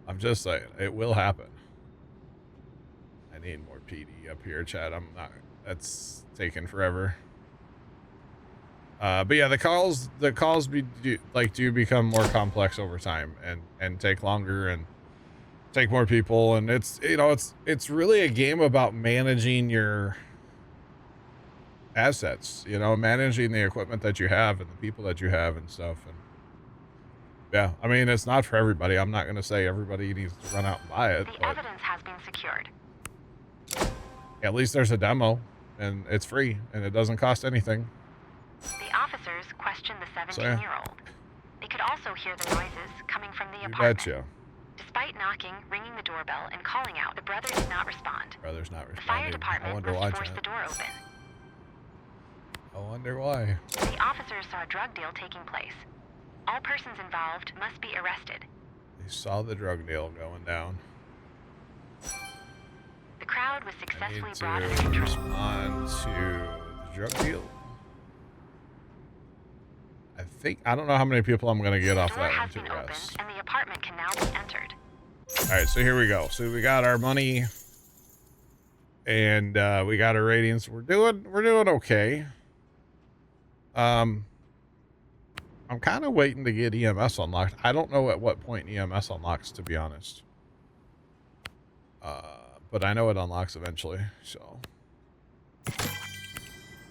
S1: I'm just saying, it will happen. I need more PD up here, Chad. That's taking forever. But yeah, the calls do become more complex over time and take longer and take more people. And it's really a game about managing your assets, managing the equipment that you have and the people that you have and stuff. And yeah, I mean, it's not for everybody. I'm not going to say everybody needs to run out and buy it.
S2: The evidence has been secured.
S1: At least there's a demo and it's free and it doesn't cost anything.
S2: The officers questioned the 17-year-old. They could also hear the noises coming from the apartment.
S1: Betcha.
S2: Despite knocking, ringing the doorbell, and calling out, the brother did not respond.
S1: Brother's not
S2: The fire
S1: responding.
S2: department must force the door open.
S1: I wonder why.
S2: The officers saw a drug deal taking place. All persons involved must be arrested.
S1: They saw the drug deal going down.
S2: The crowd was
S1: I
S2: successfully
S1: need
S2: brought
S1: to
S2: under control.
S1: respond to the drug deal. I don't know how many people I'm going to get
S2: The
S1: off
S2: door
S1: that one
S2: has
S1: too,
S2: been opened,
S1: guys.
S2: and the apartment can now be entered.
S1: All right, so here we go. So we got our money, and we got our ratings. We're doing okay. I'm kind of waiting to get EMS unlocked. I don't know at what point EMS unlocks, to be honest. But I know it unlocks eventually, so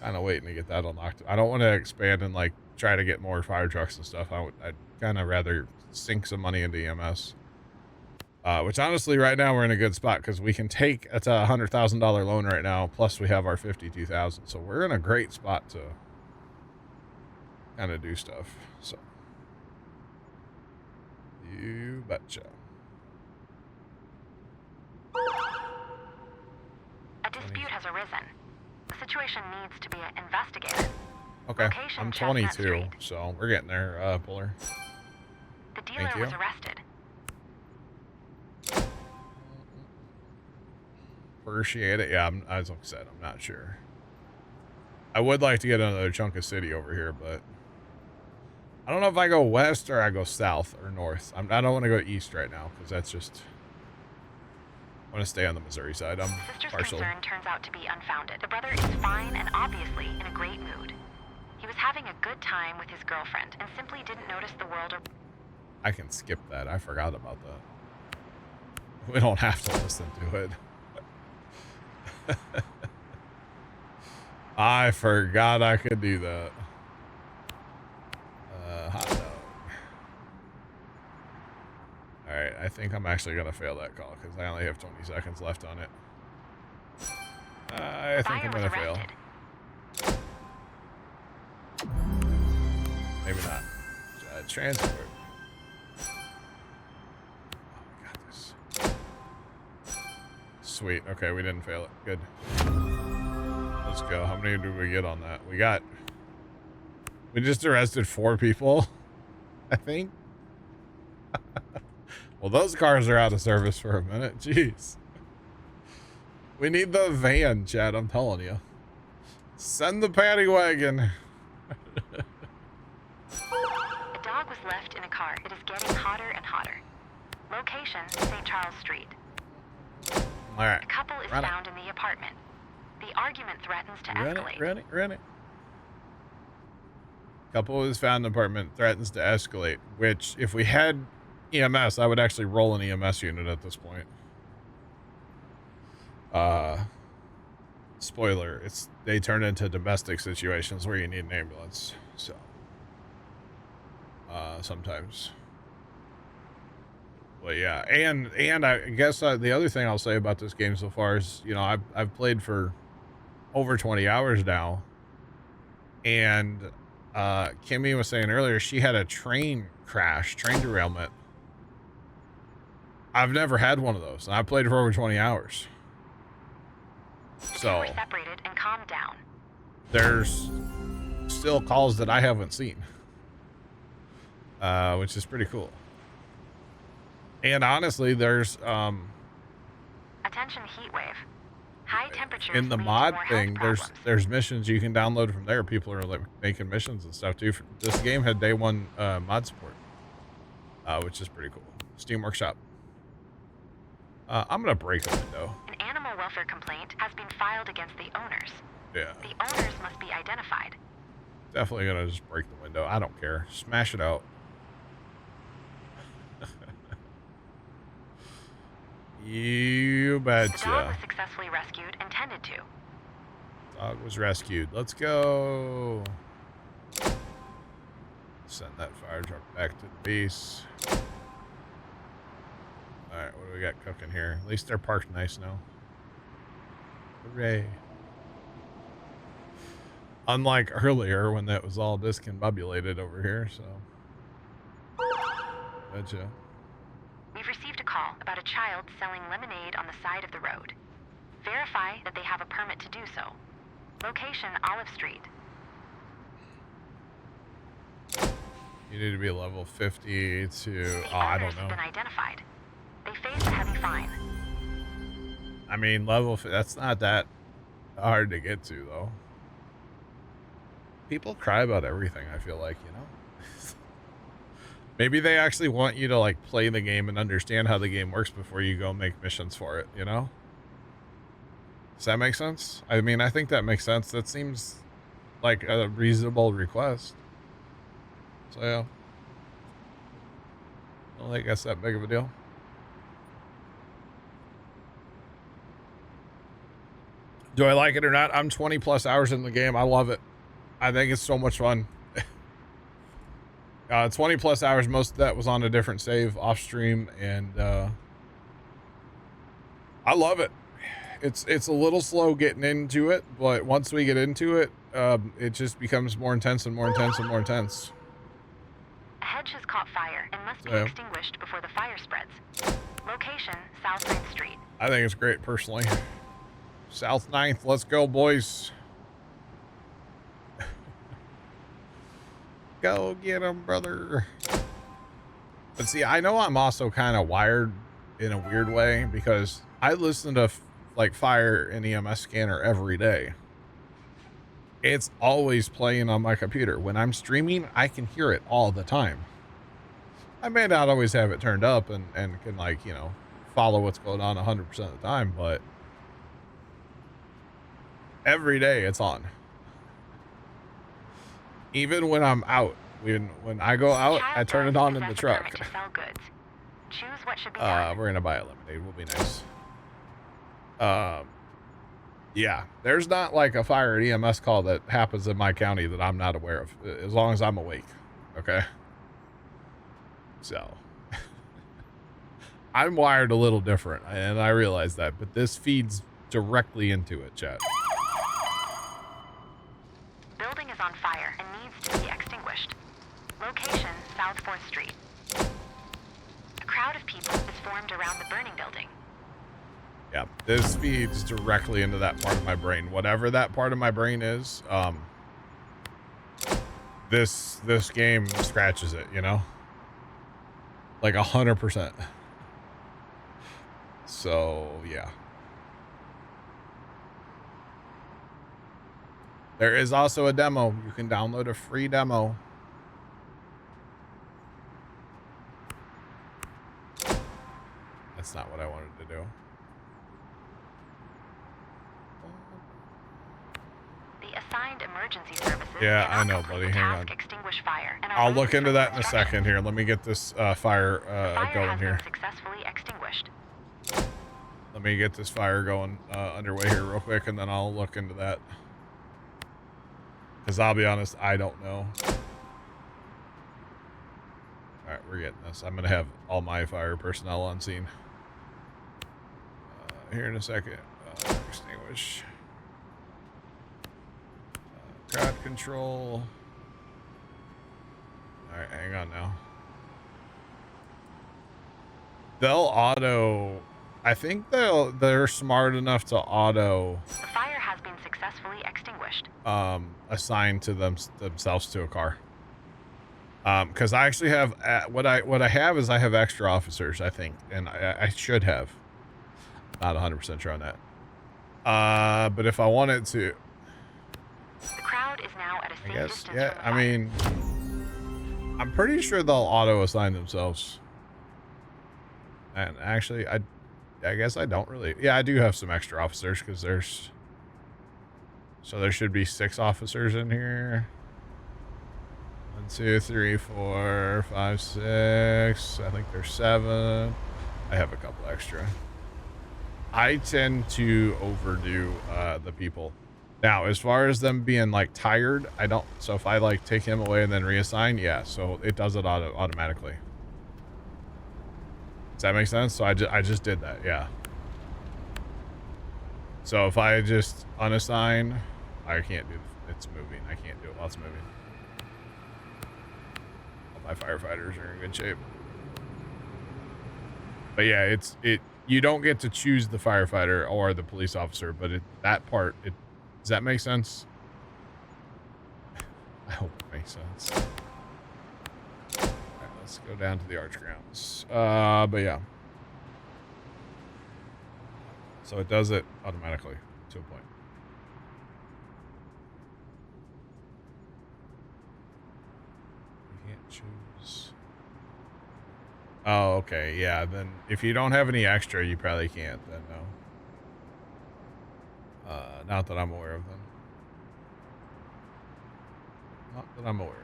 S1: kind of waiting to get that unlocked. I don't want to expand and like try to get more fire trucks and stuff. I'd kind of rather sink some money into EMS. Which honestly, right now we're in a good spot because we can take it's a $100,000 loan right now. Plus we have our 52,000, so we're in a great spot to kind of do stuff. So you betcha.
S2: A dispute has arisen. The situation needs to be investigated.
S1: Okay,
S2: Location,
S1: I'm
S2: Chestnut
S1: 22,
S2: Street.
S1: so we're getting there, Puller.
S2: The dealer
S1: you.
S2: was arrested.
S1: Appreciate it. Yeah, as I said, I'm not sure. I would like to get another chunk of city over here, but I don't know if I go west or I go south or north. I don't want to go east right now because that's just. I want to stay on the Missouri side. I'm
S2: The sister's
S1: partially.
S2: concern turns out to be unfounded. The brother is fine and obviously in a great mood. He was having a good time with his girlfriend and simply didn't notice the world or...
S1: I can skip that. I forgot about that. We don't have to listen to it. I forgot I could do that. Hot dog. Alright, I think I'm actually going to fail that call because I only have 20 seconds left on it. I think I'm going to fail. Maybe not. Transport. Oh, I got this. Sweet. Okay, we didn't fail it. Good. Let's go. How many did we get on that? We just arrested 4 people, I think. Well, those cars are out of service for a minute. Jeez. We need the van, Chad. I'm telling you. Send the paddy wagon.
S2: A dog was left in a car. It is getting hotter and hotter. Location, St. Charles Street.
S1: All right.
S2: A couple is found in the apartment. The argument threatens to escalate.
S1: Run it. Couple is found in the apartment, threatens to escalate, which if we had EMS, I would actually roll an EMS unit at this point. Spoiler, they turn into domestic situations where you need an ambulance, so sometimes. But yeah, and I guess the other thing I'll say about this game so far is, you know, I've played for over 20 hours now, and Kimmy was saying earlier she had a train derailment. I've never had one of those, and I played for over 20 hours. So
S2: We're separated and calmed down.
S1: There's still calls that I haven't seen, which is pretty cool. And honestly, there's
S2: Attention heat wave. High temperatures
S1: in the
S2: lead to
S1: mod
S2: more
S1: thing,
S2: health
S1: there's
S2: problems.
S1: missions you can download from there. People are like making missions and stuff too. This game had day 1 mod support, which is pretty cool. Steam Workshop. I'm gonna break a window.
S2: An animal welfare complaint has been filed against the owners.
S1: Yeah,
S2: The owners must be identified.
S1: definitely gonna just break the window. I don't care. Smash it out. You
S2: The dog
S1: betcha.
S2: was successfully rescued and tended to.
S1: Dog was rescued. Let's go. Send that fire truck back to the base. Alright, what do we got cooking here? At least they're parked nice now. Hooray. Unlike earlier when that was all discombobulated over here, so. Betcha.
S2: We've received a call about a child selling lemonade on the side of the road. Verify that they have a permit to do so. Location, Olive Street.
S1: You need to be level 50 to...
S2: The
S1: Oh, I
S2: owners
S1: don't
S2: have
S1: know.
S2: been identified. They face a heavy fine.
S1: I mean, that's not that hard to get to, though. People cry about everything, I feel like, you know? Maybe they actually want you to, like, play the game and understand how the game works before you go make missions for it, you know? Does that make sense? I mean, I think that makes sense. That seems like a reasonable request. So, yeah. I don't think that's that big of a deal. Do I like it or not? I'm 20 plus hours in the game. I love it. I think it's so much fun. 20 plus hours. Most of that was on a different save off stream, and I love it. It's a little slow getting into it, but once we get into it, it just becomes more intense and more intense and more intense.
S2: A hedge has caught fire and must be extinguished before the fire spreads. Location, South 9th Street.
S1: I think it's great, personally. South 9th, let's go, boys. Go get him, brother. But see, I know I'm also kind of wired in a weird way because I listen to like fire and EMS scanner every day. It's always playing on my computer. When I'm streaming, I can hear it all the time. I may not always have it turned up and can, like, you know, follow what's going on 100% of the time, but every day it's on. Even when I'm out, when I go out, I turn it on in the truck.
S2: Choose what should be done.
S1: We're gonna buy a lemonade. We'll be nice. Yeah, there's not like a fire at EMS call that happens in my county that I'm not aware of, as long as I'm awake. Okay. So I'm wired a little different, and I realize that, but this feeds directly into it, chat.
S2: Building is on fire and needs to be extinguished. Location, South 4th Street. A crowd of people is formed around the burning building.
S1: Yeah, this feeds directly into that part of my brain. Whatever that part of my brain is, this game scratches it, you know? Like 100%. So, yeah. There is also a demo. You can download a free demo. That's not what I wanted to do.
S2: The assigned emergency services.
S1: Yeah, I know, buddy. Hang on.
S2: Extinguish fire and
S1: I'll look into that in a second here. Let me get this fire going here.
S2: Successfully extinguished.
S1: Let me get this fire going underway here real quick, and then I'll look into that. Because I'll be honest, I don't know. All right, we're getting this. I'm going to have all my fire personnel on scene. Here in a second. Extinguish. Crowd control. All right, hang on now. They'll auto. I think they're smart enough to auto.
S2: The fire has been successfully extinguished.
S1: Assign to themselves to a car. Because I actually have what I have is I have extra officers, I think, and I should have. Not 100% sure on that. But if I wanted to.
S2: The crowd is now at a safe distance.
S1: Yeah, I mean, I'm pretty sure they'll auto assign themselves. And actually, I guess I don't really. Yeah, I do have some extra officers because there's. So there should be 6 officers in here. 1, 2, 3, 4, 5, 6. I think there's 7. I have a couple extra. I tend to overdo the people. Now, as far as them being like tired, I don't. So if I like take him away and then reassign, yeah. So it does it automatically. Does that make sense? So I just did that, yeah. So if I just unassign, I can't do. It's moving. I can't do it while it's moving. All my firefighters are in good shape. But yeah, you don't get to choose the firefighter or the police officer, but that part, does that make sense? I hope it makes sense. All right, let's go down to the arch grounds. But yeah. So it does it automatically to a point. You can't choose. Oh, okay. Yeah, then if you don't have any extra, you probably can't then, no. Not that I'm aware of then. Not that I'm aware of.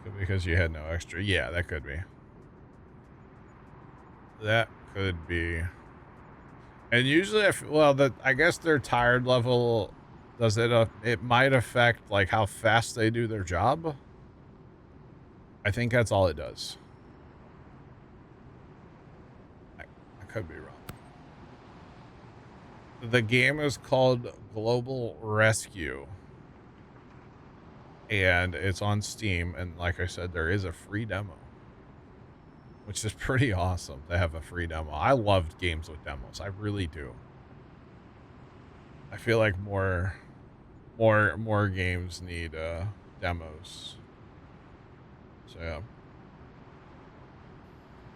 S1: Could be because you had no extra. Yeah, that could be. That could be. And usually, I guess their tired level, does it, it might affect, like, how fast they do their job. I think that's all it does. I could be wrong. The game is called Global Rescue. And it's on Steam. And like I said, there is a free demo. Which is pretty awesome to have a free demo. I loved games with demos. I really do. I feel like more games need demos. So yeah.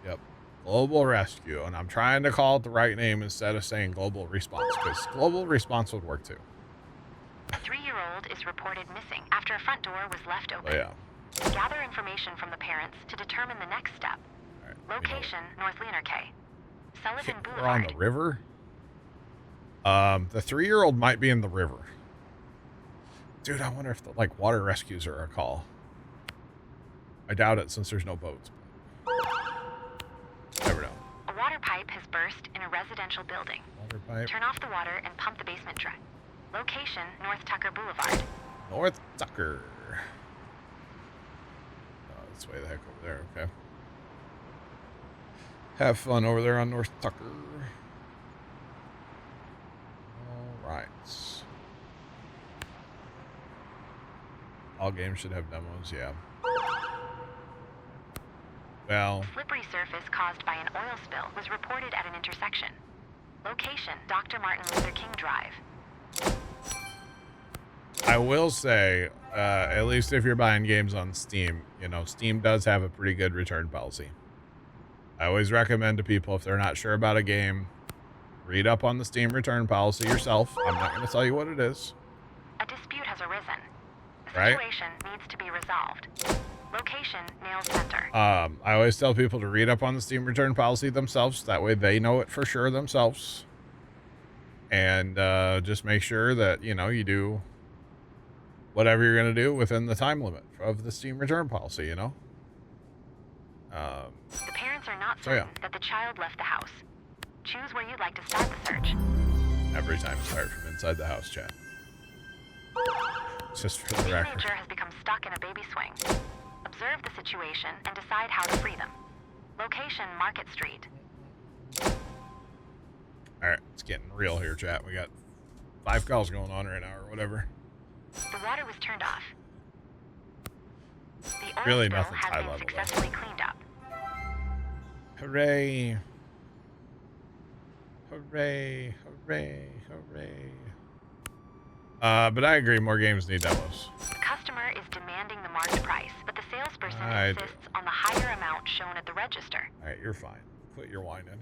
S1: Yep. Global Rescue. And I'm trying to call it the right name instead of saying Global Response, because Global Response would work too.
S2: A 3-year-old is reported missing after a front door was left open.
S1: Oh, yeah.
S2: Gather information from the parents to determine the next step.
S1: Right,
S2: Location, North Leaner K. Sullivan
S1: we're
S2: Boulevard.
S1: on the river. The 3-year-old might be in the river. Dude, I wonder if the, like, water rescues are a call. I doubt it since there's no boats. Never know.
S2: A water pipe has burst in a residential building.
S1: Water pipe.
S2: Turn off the water and pump the basement drain. Location, North Tucker Boulevard.
S1: North Tucker. Oh, it's way the heck over there. Okay. Have fun over there on North Tucker. All right. All games should have demos, yeah. Well,
S2: Slippery surface caused by an oil spill was reported at an intersection. Location, Dr. Martin Luther King Drive.
S1: I will say, at least if you're buying games on Steam, you know, Steam does have a pretty good return policy. I always recommend to people, if they're not sure about a game, read up on the Steam return policy yourself. I'm not going to tell you what it is.
S2: A dispute has arisen. The
S1: Right.
S2: situation needs to be resolved. Location, Nails Center.
S1: I always tell people to read up on the Steam return policy themselves. That way they know it for sure themselves. And just make sure that, you know, you do whatever you're going to do within the time limit of the Steam return policy, you know?
S2: The parents are not
S1: So, yeah.
S2: certain that the child left the house. Choose where you'd like to start the search.
S1: Every time start from inside the house, chat. Just for the
S2: The
S1: record.
S2: teenager has become stuck in a baby swing. Observe the situation and decide how to free them. Location, Market Street.
S1: Alright, it's getting real here, chat. We got 5 calls going on right now or whatever.
S2: The water was turned off. The oil
S1: Really
S2: spill
S1: nothing's
S2: has
S1: high
S2: been
S1: level, though.
S2: successfully cleaned up.
S1: Hooray. Hooray, hooray, hooray. But I agree, more games need demos.
S2: The customer is demanding the marked price, but the salesperson
S1: I do.
S2: insists on the higher amount shown at the register.
S1: Alright, you're fine. Quit your whining.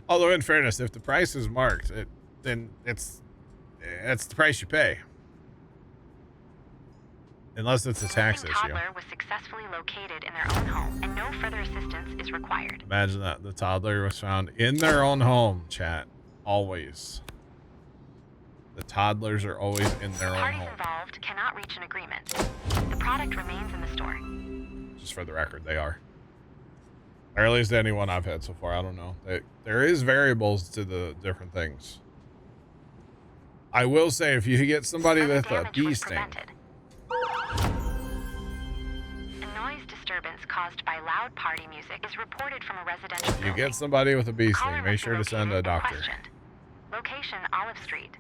S1: Although, in fairness, if the price is marked, then it's the price you pay. Unless it's a tax
S2: The
S1: issue.
S2: toddler was successfully located in their own home, and no further assistance is required.
S1: Imagine that. The toddler was found in their own home, chat. Always. The toddlers are always in their own
S2: Parties
S1: home.
S2: involved cannot reach an agreement. The product remains in the store.
S1: Just for the record, they are. Or at least anyone I've had so far. I don't know. There is variables to the different things. I will say, if you get somebody
S2: Further
S1: with a
S2: damage
S1: bee
S2: was
S1: sting,
S2: prevented. A noise disturbance caused by loud party music is reported from a residential
S1: you
S2: building.
S1: get somebody with a bee
S2: Caller
S1: sting,
S2: must
S1: make
S2: be
S1: sure to send a
S2: located and
S1: doctor.
S2: questioned. Location, Olive Street.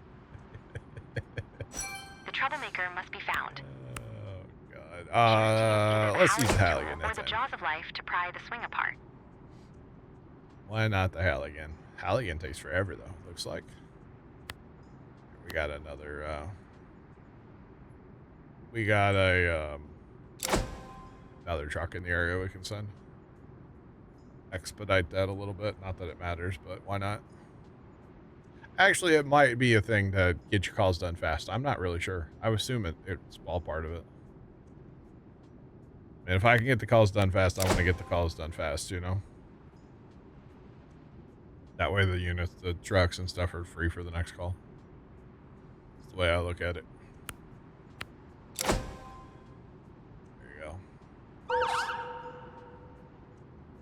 S2: The troublemaker must be found.
S1: Oh, God. Let's use the Halligan.
S2: Or
S1: That's
S2: the
S1: it.
S2: jaws of life to pry the swing apart.
S1: Why not the Halligan? Halligan takes forever, though, looks like. We got another, we got a, another truck in the area we can send. expedite that a little bit. Not that it matters, but why not? Actually, it might be a thing to get your calls done fast. I'm not really sure. I would assume it's all part of it. And if I can get the calls done fast, I want to get the calls done fast, you know? That way the units, the trucks and stuff are free for the next call. That's the way I look at it. There you go.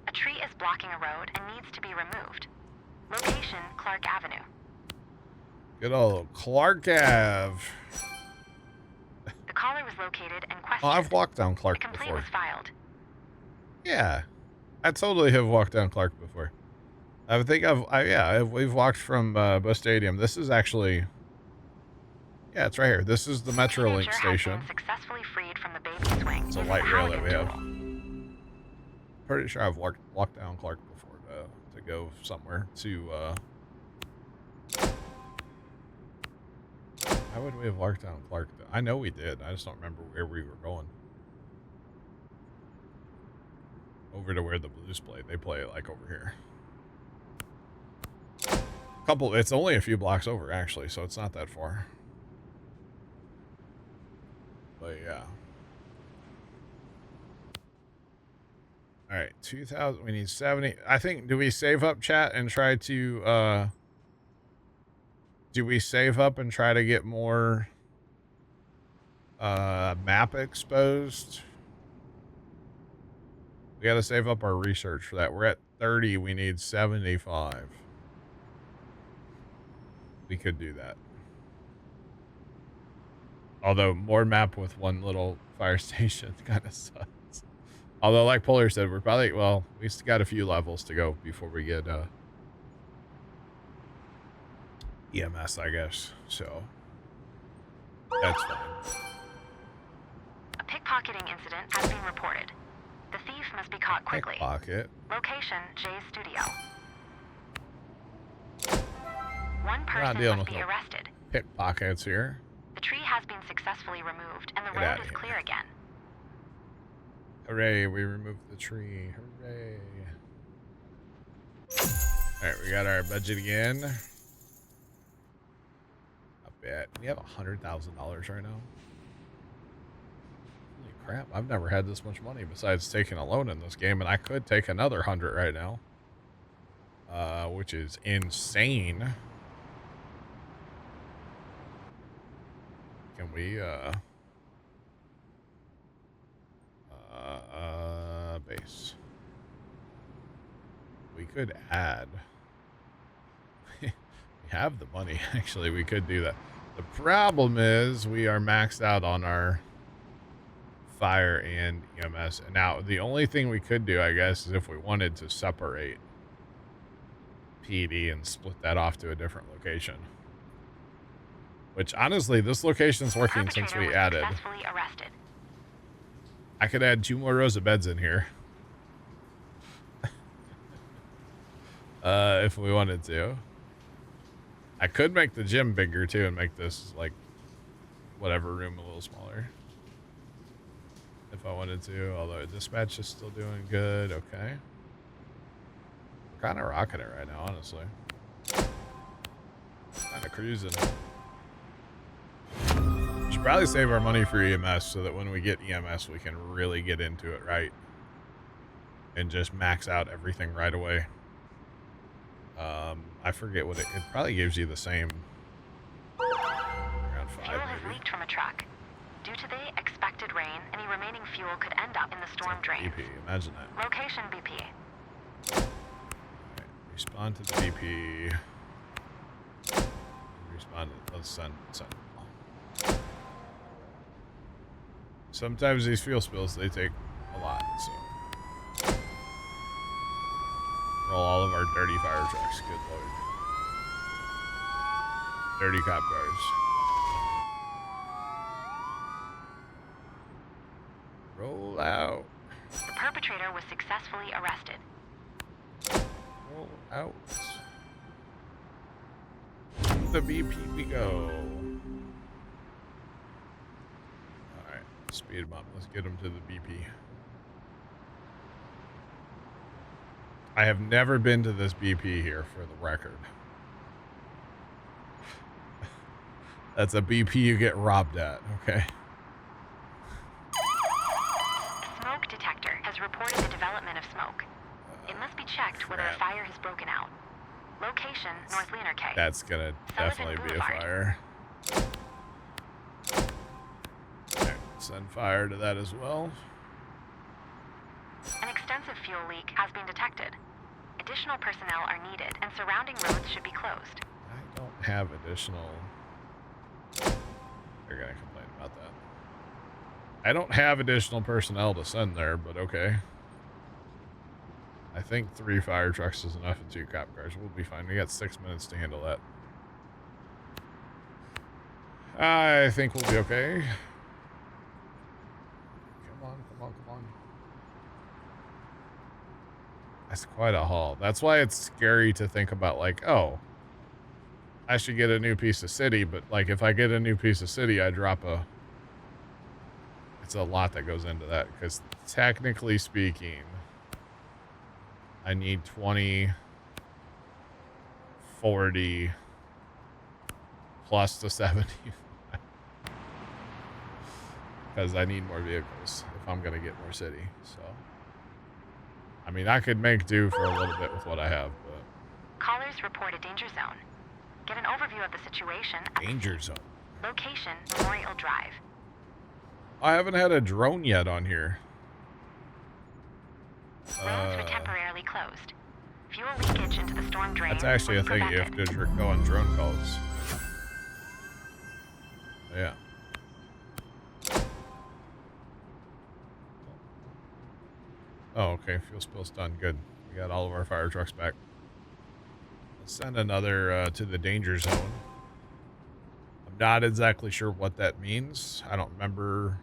S2: A tree is blocking a road and needs to be removed. Location, Clark Avenue.
S1: Good old Clark Ave.
S2: The caller was located and questioned.
S1: Oh, I've walked down Clark
S2: A complaint
S1: before.
S2: was filed.
S1: Yeah. I totally have walked down Clark before. I think we've walked from Bus Stadium. This is actually, yeah, it's right here. This is the Metrolink station.
S2: Has been successfully freed from the baby swing.
S1: It's a light rail that we have. Pretty sure I've walked down Clark before to go somewhere to, how would we have walked down Clark? I know we did. I just don't remember where we were going. Over to where the Blues play. They play like over here. It's only a few blocks over actually, so it's not that far. But yeah. All right, 2,000. We need 70. I think, do we save up, chat, and try to, do we save up and try to get more, map exposed? We got to save up our research for that. We're at 30. We need 75. We could do that. Although more map with one little fire station kind of sucks. Although, like Polar said, we're probably, well, we still got a few levels to go before we get EMS, I guess. So that's fine.
S2: A pickpocketing incident has been reported. The thief must be caught quickly.
S1: Pickpocket.
S2: Location, Jay's studio. One person must be arrested.
S1: Pickpockets here.
S2: The tree has been successfully removed, and the road is clear again.
S1: Hooray, we removed the tree. Hooray. Alright, we got our budget again. Not bad. We have $100,000 right now. Holy crap, I've never had this much money besides taking a loan in this game, and I could take another 100 right now. Which is insane. Can we, base. We could add. We have the money, actually. We could do that. The problem is we are maxed out on our fire and EMS. And now, the only thing we could do, I guess, is if we wanted to separate PD and split that off to a different location. Which, honestly, this location's working since we added. I could add 2 more rows of beds in here. If we wanted to. I could make the gym bigger, too, and make this, like, whatever room a little smaller. If I wanted to, although dispatch is still doing good. Okay. We're kind of rocking it right now, honestly. Kind of cruising. Should probably save our money for EMS so that when we get EMS, we can really get into it right. And just max out everything right away. I forget what it probably gives you the same. Around 5,
S2: fuel has leaked from a truck. Due to the expected rain, any remaining fuel could end up in the storm drain.
S1: BP, imagine that.
S2: Location BP.
S1: Right, respond to the BP. Respond to, let's send. Sometimes these fuel spills, they take a lot, so. Roll all of our dirty fire trucks, good lord. Dirty cop cars. Roll out.
S2: The perpetrator was successfully arrested.
S1: Roll out. The BP we go. Alright, speed them up. Let's get them to the BP. I have never been to this BP here, for the record. That's a BP you get robbed at, okay?
S2: A smoke detector has reported the development of smoke. It must be checked whether a fire has broken out. Location, North Leaner K.
S1: That's gonna definitely be a fire. Okay, send fire to that as well.
S2: An extensive fuel leak has been detected. Additional personnel are needed and surrounding roads should be closed.
S1: I don't have additional... They're gonna complain about that. I don't have additional personnel to send there, but okay. I think 3 fire trucks is enough and 2 cop cars. We'll be fine. We got 6 minutes to handle that. I think we'll be okay. Come on, come on, come on. That's quite a haul. That's why it's scary to think about, like, oh, I should get a new piece of city, but like if I get a new piece of city, I drop a... It's a lot that goes into that, because technically speaking, I need 20, 40, plus the 70. Because I need more vehicles if I'm going to get more city, so... I mean, I could make do for a little bit with what I have, but...
S2: Callers report a danger zone. Get an overview of the situation.
S1: Danger zone.
S2: Location, Memorial Drive.
S1: I haven't had a drone yet on here.
S2: Roads were temporarily closed. Fuel leakage into the storm drain.
S1: That's actually a thing you have to go on drone calls. Yeah. Oh, okay. Fuel spill's done. Good. We got all of our fire trucks back. Let's send another to the danger zone. I'm not exactly sure what that means. I don't remember.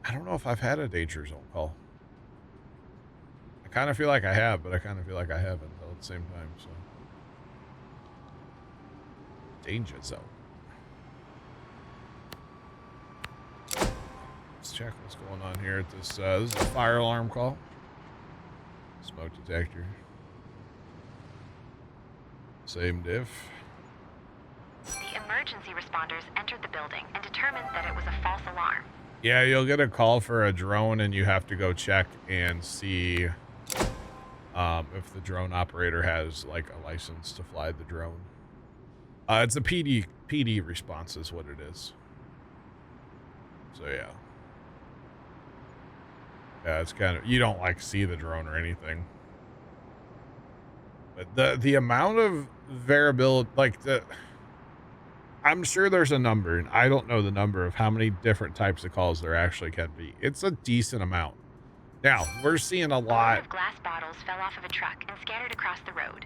S1: I don't know if I've had a danger zone call. I kind of feel like I have, but I kind of feel like I haven't all at the same time. So, danger zone. Let's check what's going on here at this. This is a fire alarm call. Smoke detector. Same diff.
S2: The emergency responders entered the building and determined that it was a false alarm.
S1: Yeah, you'll get a call for a drone and you have to go check and see if the drone operator has like a license to fly the drone. It's a PD response is what it is. So yeah. Yeah, it's kind of, you don't like see the drone or anything. But the amount of variability, like I'm sure there's a number, and I don't know the number of how many different types of calls there actually can be. It's a decent amount. Now, we're seeing a lot.
S2: Of glass bottles fell off of a truck and scattered across the road.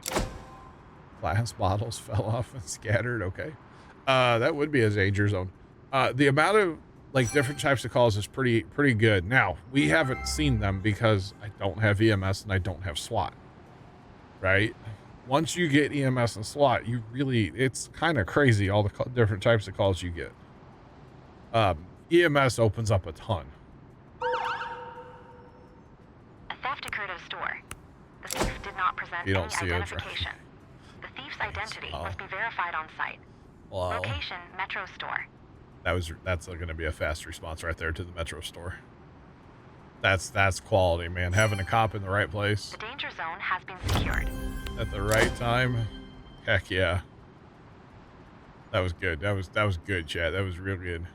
S1: Glass bottles fell off and scattered, okay. That would be a danger zone. The amount of like different types of calls is pretty good. Now, we haven't seen them because I don't have EMS and I don't have SWAT. Right? Once you get EMS and SWAT, you really, it's kind of crazy all the different types of calls you get. EMS opens up a ton.
S2: A theft occurred at a store. The thief did not present any identification. The thief's identity must be verified on site.
S1: Wow.
S2: Location, Metro Store.
S1: That's going to be a fast response right there to the Metro Store. That's quality, man. Having a cop in the right place.
S2: The danger zone has been secured.
S1: At the right time. Heck yeah. That was good. That was good, chat. That was real good.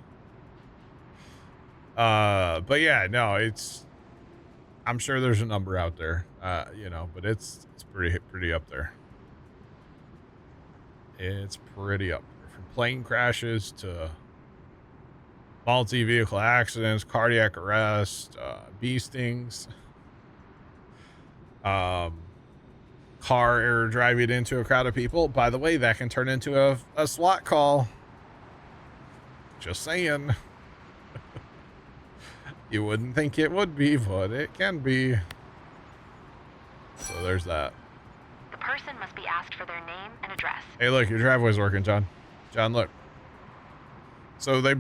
S1: But yeah, no, I'm sure there's a number out there. You know, but it's pretty up there. It's pretty up there. From plane crashes to multi-vehicle accidents, cardiac arrest, bee stings, car error driving into a crowd of people. By the way, that can turn into a SWAT call. Just saying. You wouldn't think it would be, but it can be. So there's that.
S2: The person must be asked for their name and address.
S1: Hey, look, your driveway's working, John. John, look. So they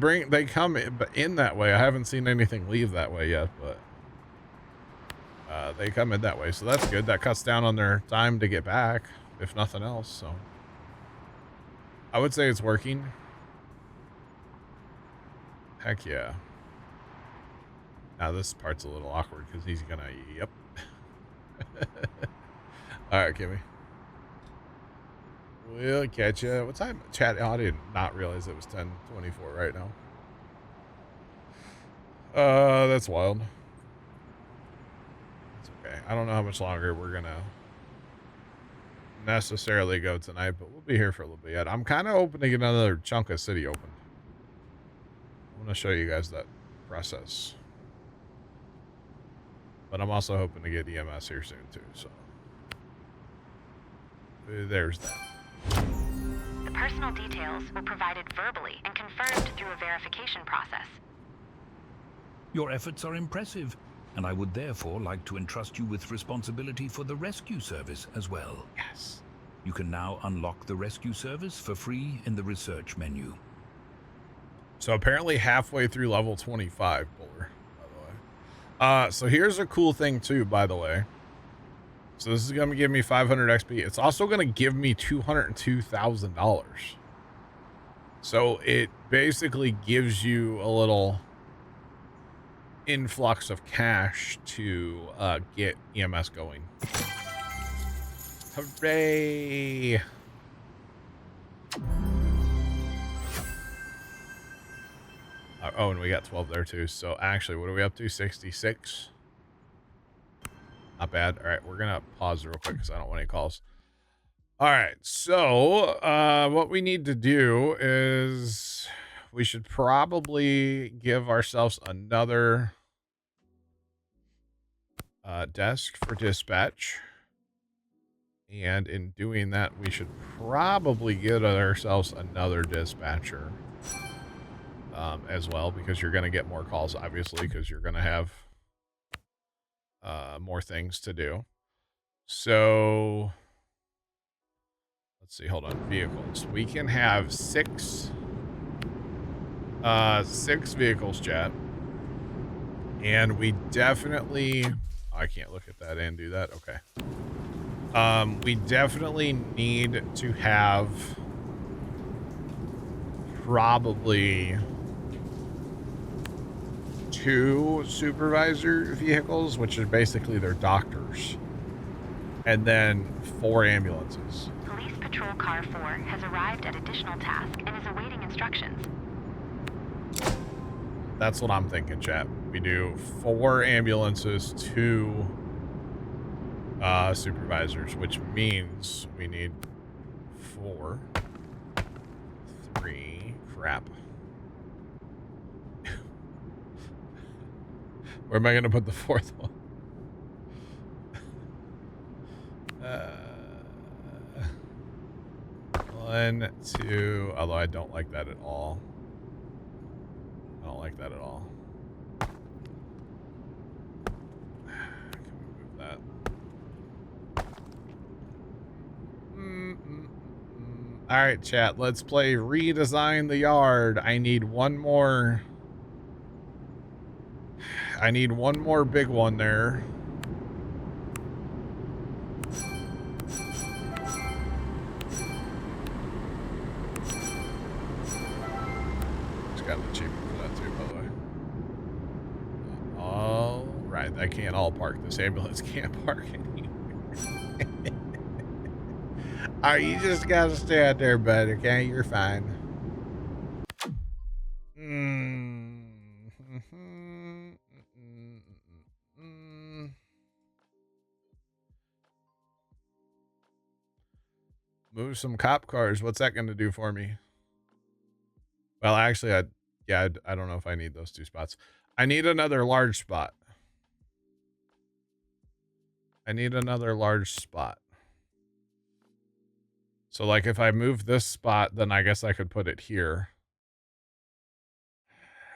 S1: come in that way. I haven't seen anything leave that way yet, but they come in that way. So that's good. That cuts down on their time to get back, if nothing else. So I would say it's working. Heck yeah. Now this part's a little awkward because he's gonna, yep. All right, Kimmy. We'll catch you. What time? Chat. Oh, I did not realize it was 10:24 right now. That's wild. It's okay. I don't know how much longer we're gonna necessarily go tonight, but we'll be here for a little bit yet. I'm kind of hoping to get another chunk of city opened. I want to show you guys that process. But I'm also hoping to get EMS here soon too, so there's that.
S2: The personal details were provided verbally and confirmed through a verification process.
S3: Your efforts are impressive, and I would therefore like to entrust you with responsibility for the rescue service as well.
S1: Yes.
S3: You can now unlock the rescue service for free in the research menu.
S1: So apparently halfway through level 25, Buller, by the way. So here's a cool thing too, by the way. So this is going to give me 500 XP. It's also going to give me $202,000. So it basically gives you a little influx of cash to get EMS going. Hooray! Oh, and we got 12 there too. So actually, what are we up to? 66. Not bad. All right, we're gonna pause real quick because I don't want any calls. All right, so what we need to do is we should probably give ourselves another desk for dispatch. And in doing that, we should probably get ourselves another dispatcher as well, because you're going to get more calls, obviously, because you're going to have more things to do. So let's see. Hold on. Vehicles. We can have six vehicles, chat. And we definitely... I can't look at that and do that. Okay. We definitely need to have probably 2 supervisor vehicles, which are basically their doctors, and then 4 ambulances.
S2: Police Patrol Car 4 has arrived at additional task and is awaiting instructions.
S1: That's what I'm thinking, chat. We do 4 ambulances, 2 supervisors, which means we need 4, 3, crap. Where am I going to put the 4th one? 1, 2, although I don't like that at all. I don't like that at all. Can we move that? All right, chat. Let's play Redesign the Yard. I need one more. I need one more big one there. Just got an achievement for that too, by the way. All right, I can't all park. This ambulance can't park anywhere. All right, you just gotta stay out there, bud. Okay, you're fine. Move some cop cars. What's that going to do for me? Well, actually, I don't know if I need those 2 spots. I need another large spot. I need another large spot. So, like, if I move this spot, then I guess I could put it here.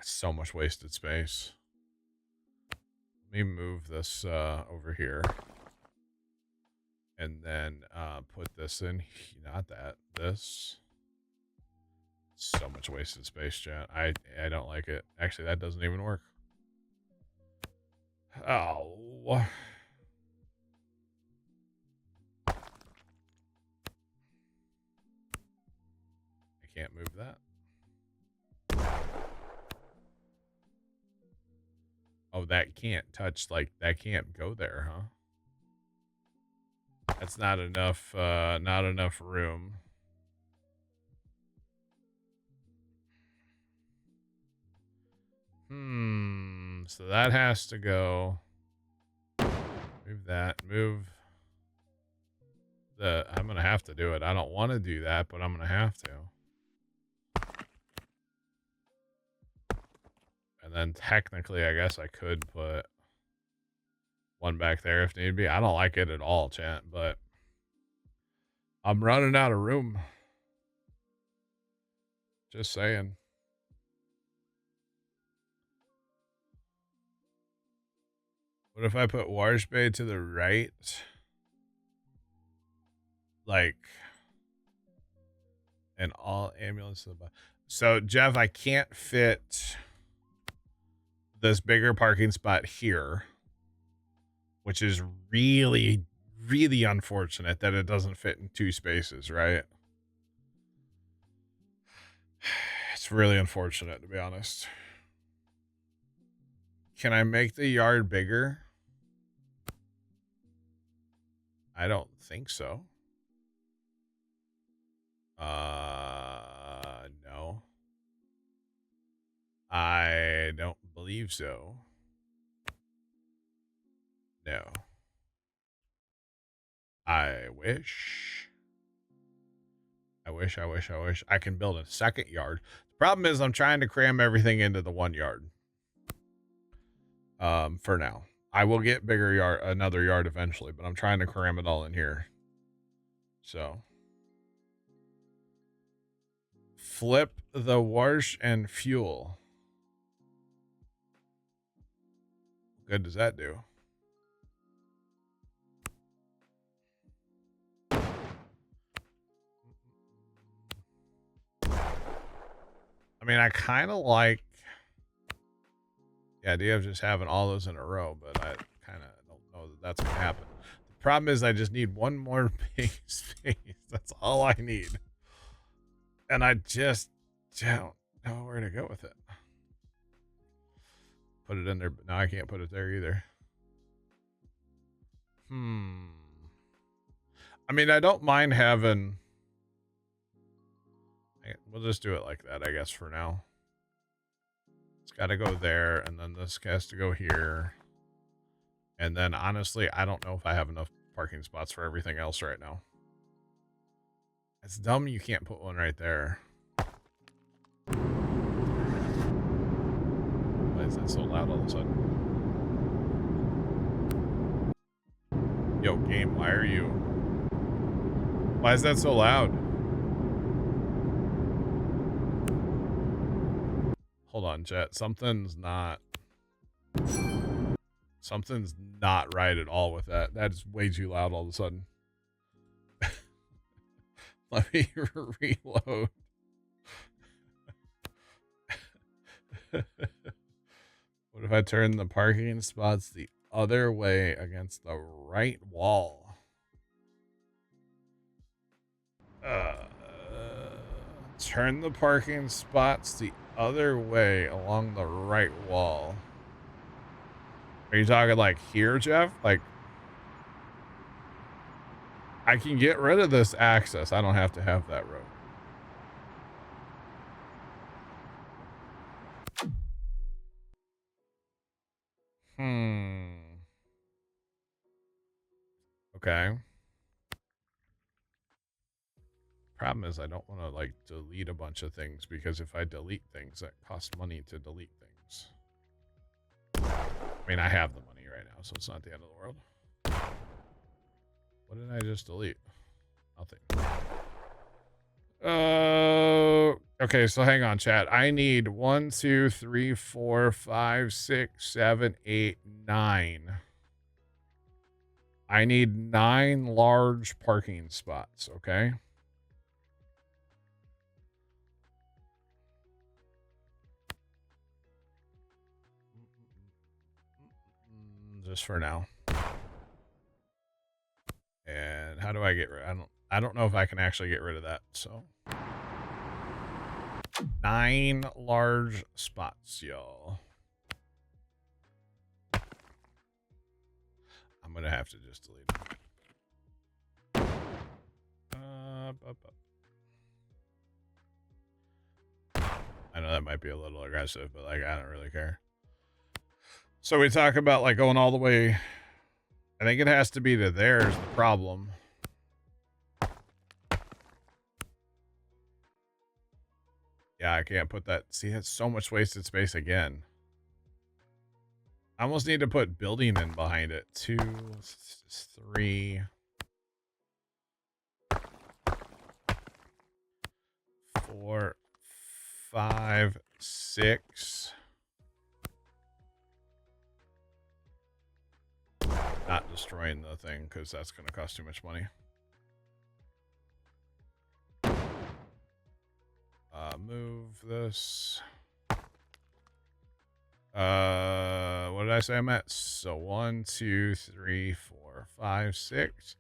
S1: So much wasted space. Let me move this over here. And then put this in. Not that. This. So much wasted space, chat. I don't like it. Actually, that doesn't even work. Oh. can't move that. Oh, that can't touch, like, that can't go there, huh? That's not enough room. So that has to go. Move that, move the, I'm gonna have to do it. I don't want to do that, but I'm gonna have to. And then technically, I guess I could put one back there if need be. I don't like it at all, chat, but I'm running out of room. Just saying. What if I put Wash Bay to the right? Like, and all ambulance to the bottom. So, Jeff, I can't fit this bigger parking spot here, which is really, really unfortunate that it doesn't fit in 2 spaces, right? It's really unfortunate, to be honest. Can I make the yard bigger? I don't think so. No. I don't believe so. No. I wish. I wish I can build a second yard. The problem is I'm trying to cram everything into the 1 yard. For now. I will get another yard eventually, but I'm trying to cram it all in here. So. Flip the wash and fuel. What good does that do? I mean, I kind of like the idea of just having all those in a row, but I kind of don't know that that's going to happen. The problem is I just need one more big space. That's all I need. And I just don't know where to go with it. Put it in there, but now I can't put it there either. I mean, I don't mind having... We'll just do it like that, I guess, for now. It's got to go there, and then this has to go here. And then, honestly, I don't know if I have enough parking spots for everything else right now. It's dumb you can't put one right there. Why is that so loud all of a sudden? Yo, game, why are you... Why is that so loud? Hold on, chat. Something's not right at all with that. That is way too loud all of a sudden. Let me reload. What if I turn the parking spots the other way against the right wall? Turn the parking spots the other way along the right wall. Are you talking like here, Jeff? Like, I can get rid of this access. I don't have to have that road. Okay. Problem is I don't want to like delete a bunch of things, because if I delete things, that costs money to delete things. I mean, I have the money right now, so it's not the end of the world. What did I just delete? Nothing. Okay, so hang on, chat. I need 1, 2, 3, 4, 5, 6, 7, 8, 9. I need 9 large parking spots, okay? Just for now. And how do I get rid? I don't know if I can actually get rid of that, so 9 large spots, y'all. I'm gonna have to just delete them. I know that might be a little aggressive, but like I don't really care. So we talk about like going all the way. I think it has to be to there is the problem. Yeah, I can't put that. See, that's so much wasted space again. I almost need to put building in behind it. 2, 3, 4, 5, 6. Not destroying the thing because that's going to cost too much money. Move this. What did I say I'm at? So 1, 2, 3, 4, 5, 6,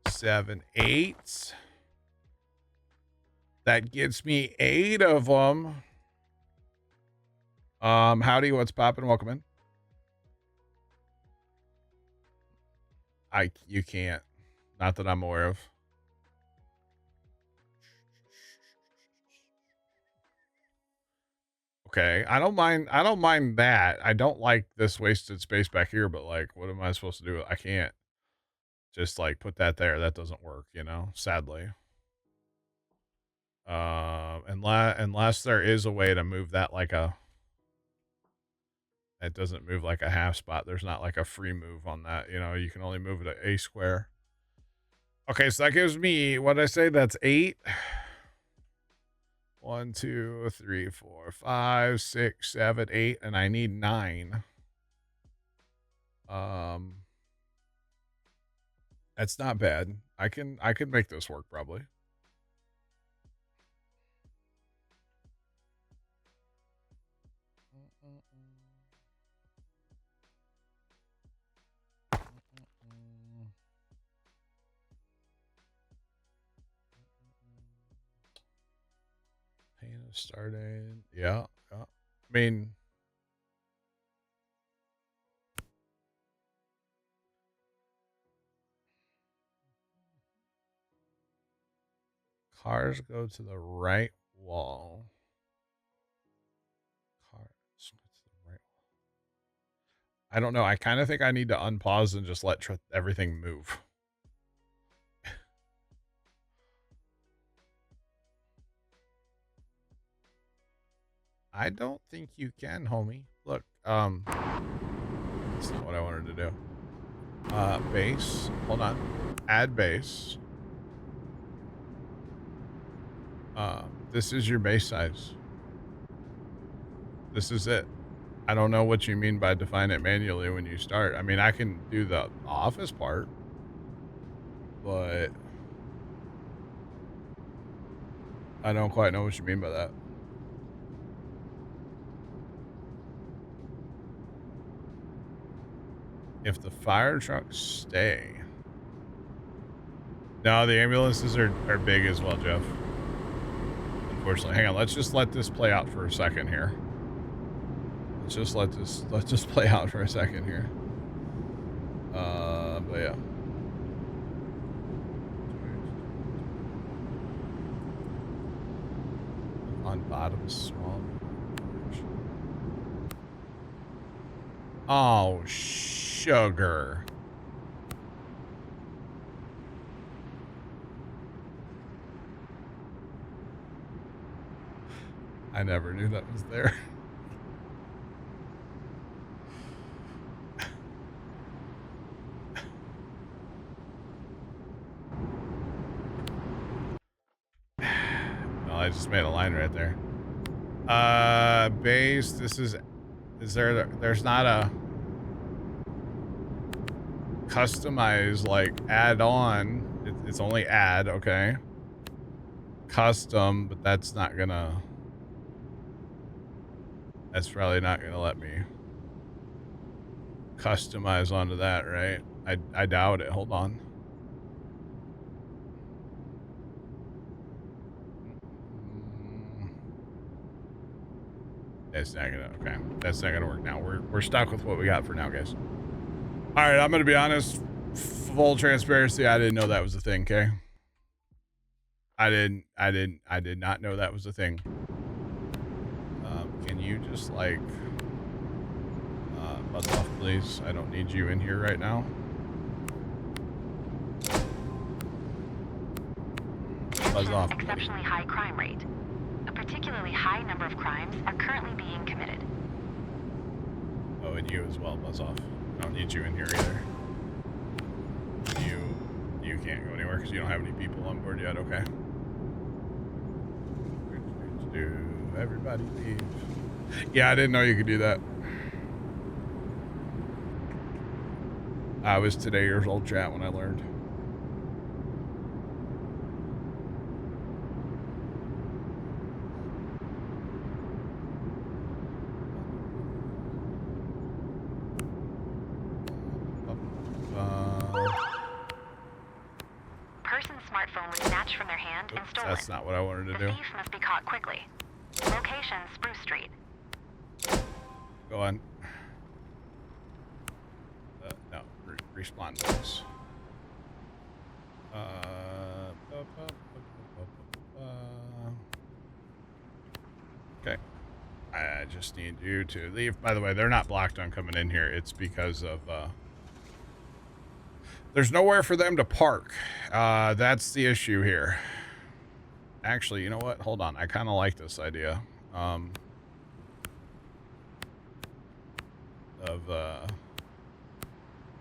S1: 7, 8. That gets me 8 of them. Howdy, what's poppin'? Welcome in. You can't. Not that I'm aware of. Okay, I don't mind that. I don't like this wasted space back here, but like, what am I supposed to do? I can't just like put that there. That doesn't work, you know, sadly. Unless there is a way to move that like it doesn't move like a half spot. There's not like a free move on that, you know, you can only move it at a square. Okay, so that gives me, what did I say? That's 8. 1, 2, 3, 4, 5, 6, 7, 8, and I need 9. That's not bad. I can make this work probably. Paint has started. Yeah. I mean, cars go to the right wall. Cars go to the right wall. I don't know. I kind of think I need to unpause and just let everything move. I don't think you can, homie. Look, that's not what I wanted to do. Base. Hold on. Add base. This is your base size. This is it. I don't know what you mean by define it manually when you start. I mean, I can do the office part, but I don't quite know what you mean by that. If the fire trucks stay. No, the ambulances are big as well, Jeff. Unfortunately. Hang on, let's just let this play out for a second here. Let's just play out for a second here. But yeah. On bottom small. Oh, sugar. I never knew that was there. Well, I just made a line right there. Base, there's not a customize like add on. It's only add, okay. Custom, but that's probably not gonna let me customize onto that, right? I doubt it. Hold on. That's not gonna, okay. That's not gonna work now. We're stuck with what we got for now, guys. All right, I'm gonna be honest. Full transparency, I didn't know that was a thing, okay? I did not know that was a thing. Can you just, like, buzz off, please? I don't need you in here right now. Buzz off.
S2: Exceptionally high crime rate. A particularly high number of crimes are currently being committed.
S1: Oh, and you as well, buzz off. I don't need you in here either. You can't go anywhere because you don't have any people on board yet, okay? Do everybody leave? Yeah, I didn't know you could do that. I was today years old, chat, when I learned.
S2: Person's smartphone was snatched from their hand and stolen.
S1: That's not what I wanted to do.
S2: The thief must be caught quickly. Location, Spruce Street.
S1: Go on. No, respawn this. Okay. I just need you to leave. By the way, they're not blocked on coming in here. It's because of, there's nowhere for them to park. That's the issue here. Actually, you know what? Hold on. I kind of like this idea. Of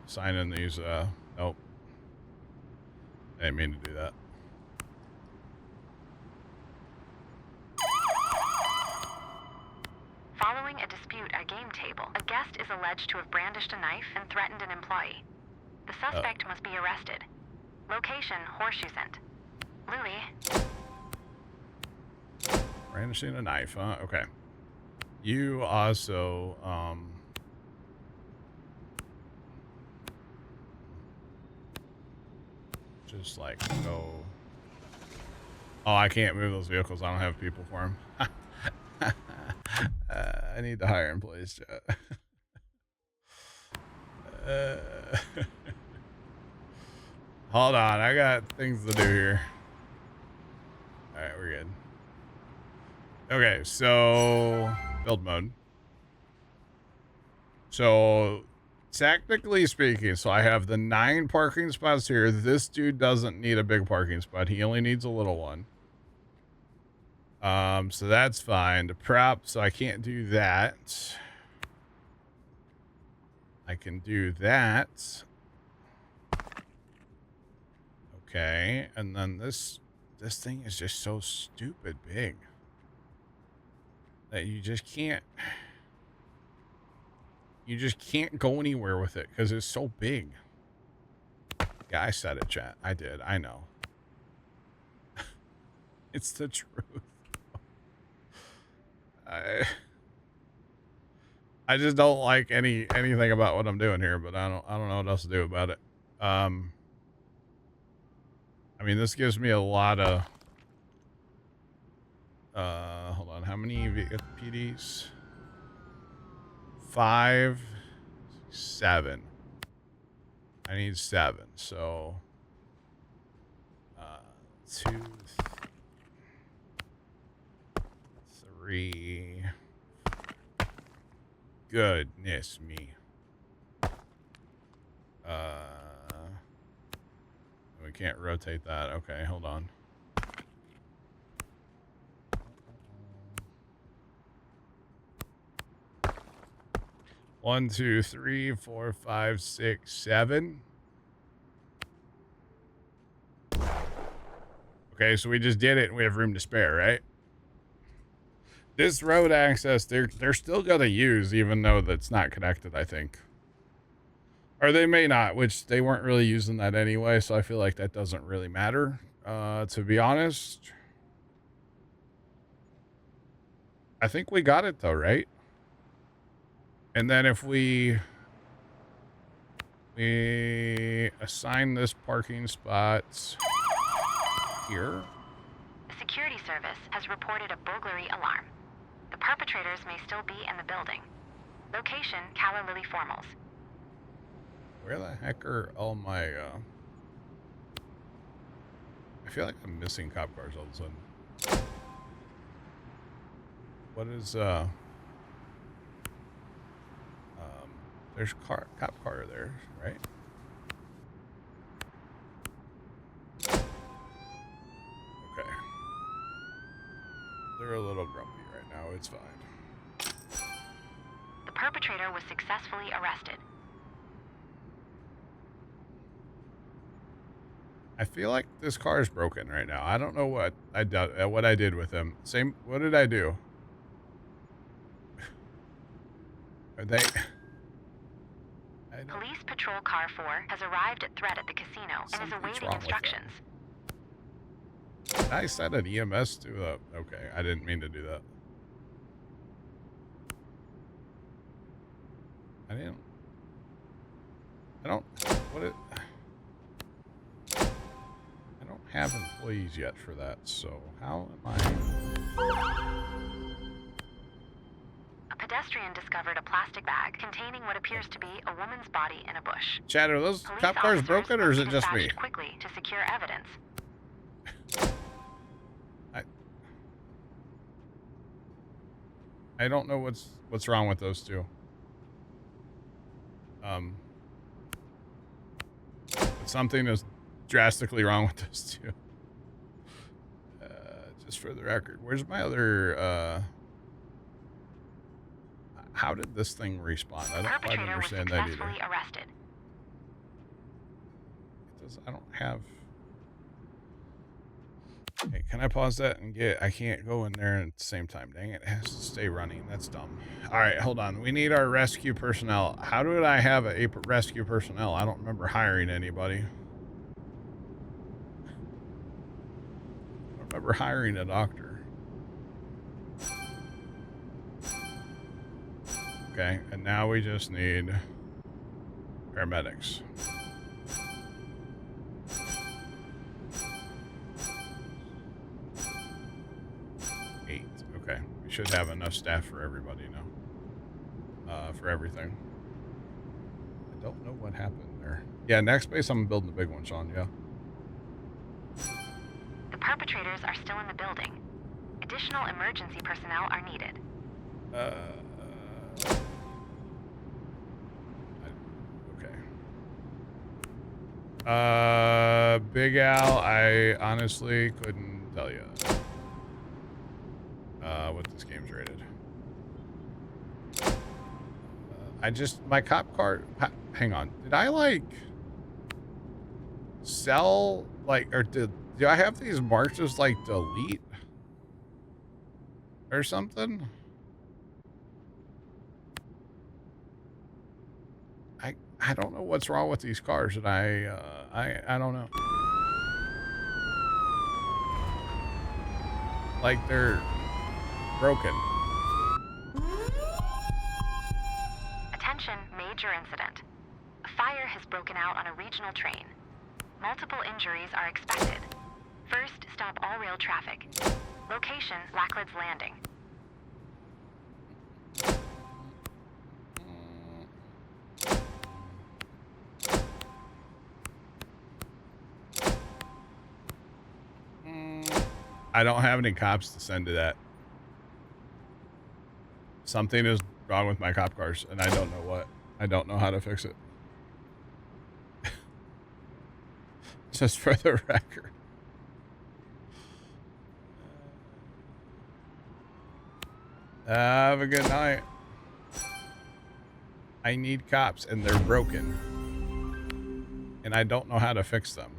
S1: signing these, nope. I didn't mean to do that.
S2: Following a dispute at game table, a guest is alleged to have brandished a knife and threatened an employee. The suspect must be arrested. Location, Horseshoe Scent. Louis.
S1: Brandishing a knife, huh? Okay. You also, just like go. Oh, I can't move those vehicles. I don't have people for them. I need to hire employees, chat. Hold on. I got things to do here. All right, we're good. Okay, so build mode. So technically speaking, so I have the 9 parking spots here. This dude doesn't need a big parking spot. He only needs a little one. So that's fine. The prep, so I can't do that. I can do that. Okay, and then this thing is just so stupid big that you just can't go anywhere with it because it's so big. Yeah, I said it, chat. I did. I know. It's the truth. I just don't like anything about what I'm doing here, but I don't know what else to do about it. I mean, this gives me a lot of hold on, how many PDs? 5, 7. I need 7, so 2, 3. Goodness me. We can't rotate that. Okay, hold on. One, 2, 3, 4, 5, 6, 7. Okay, so we just did it and we have room to spare, right? This road access, they're still gonna use, even though that's not connected, I think. Or they may not, which they weren't really using that anyway, so I feel like that doesn't really matter, to be honest. I think we got it though, right? And then if we assign this parking spot here.
S2: The security service has reported a burglary alarm. The perpetrators may still be in the building. Location, Calla Lily Formals.
S1: Where the heck are all my, I feel like I'm missing cop cars all of a sudden. What is, there's cop car there, right? Okay. They're a little grumpy right now. It's fine.
S2: The perpetrator was successfully arrested.
S1: I feel like this car is broken right now. I don't know what I did with him. What did I do? Are they...
S2: Police Patrol Car 4 has arrived at threat at the casino and is awaiting instructions.
S1: Did I set an EMS to okay, I didn't mean to do that. I don't have employees yet for that, so how am I?
S2: A pedestrian discovered a plastic bag containing what appears to be a woman's body in a bush.
S1: Chad, are those cop cars broken, or is it just me?
S2: Quickly to secure evidence.
S1: I don't know what's wrong with those two. But something is drastically wrong with those two. Just for the record, where's my other? How did this thing respawn? I don't quite understand that either.
S2: Arrested.
S1: I don't have. Hey, can I pause that and I can't go in there at the same time. Dang it. It has to stay running. That's dumb. All right, hold on. We need our rescue personnel. How did I have a rescue personnel? I don't remember hiring anybody. I don't remember hiring a doctor. Okay, and now we just need paramedics. Okay, we should have enough staff for everybody now. For everything. I don't know what happened there. Yeah, next base I'm building the big one, Sean, yeah.
S2: The perpetrators are still in the building. Additional emergency personnel are needed.
S1: Okay. Big Al, I honestly couldn't tell you. What this game's rated. My cop car, hang on. Did I sell, or do I have these marked as delete? Or something? I don't know what's wrong with these cars, and I don't know. They're broken.
S2: Attention, major incident. A fire has broken out on a regional train. Multiple injuries are expected. First, stop all rail traffic. Location, Lackled's Landing.
S1: I don't have any cops to send to that. Something is wrong with my cop cars, and I don't know what. I don't know how to fix it. Just for the record. Have a good night. I need cops, and they're broken. And I don't know how to fix them.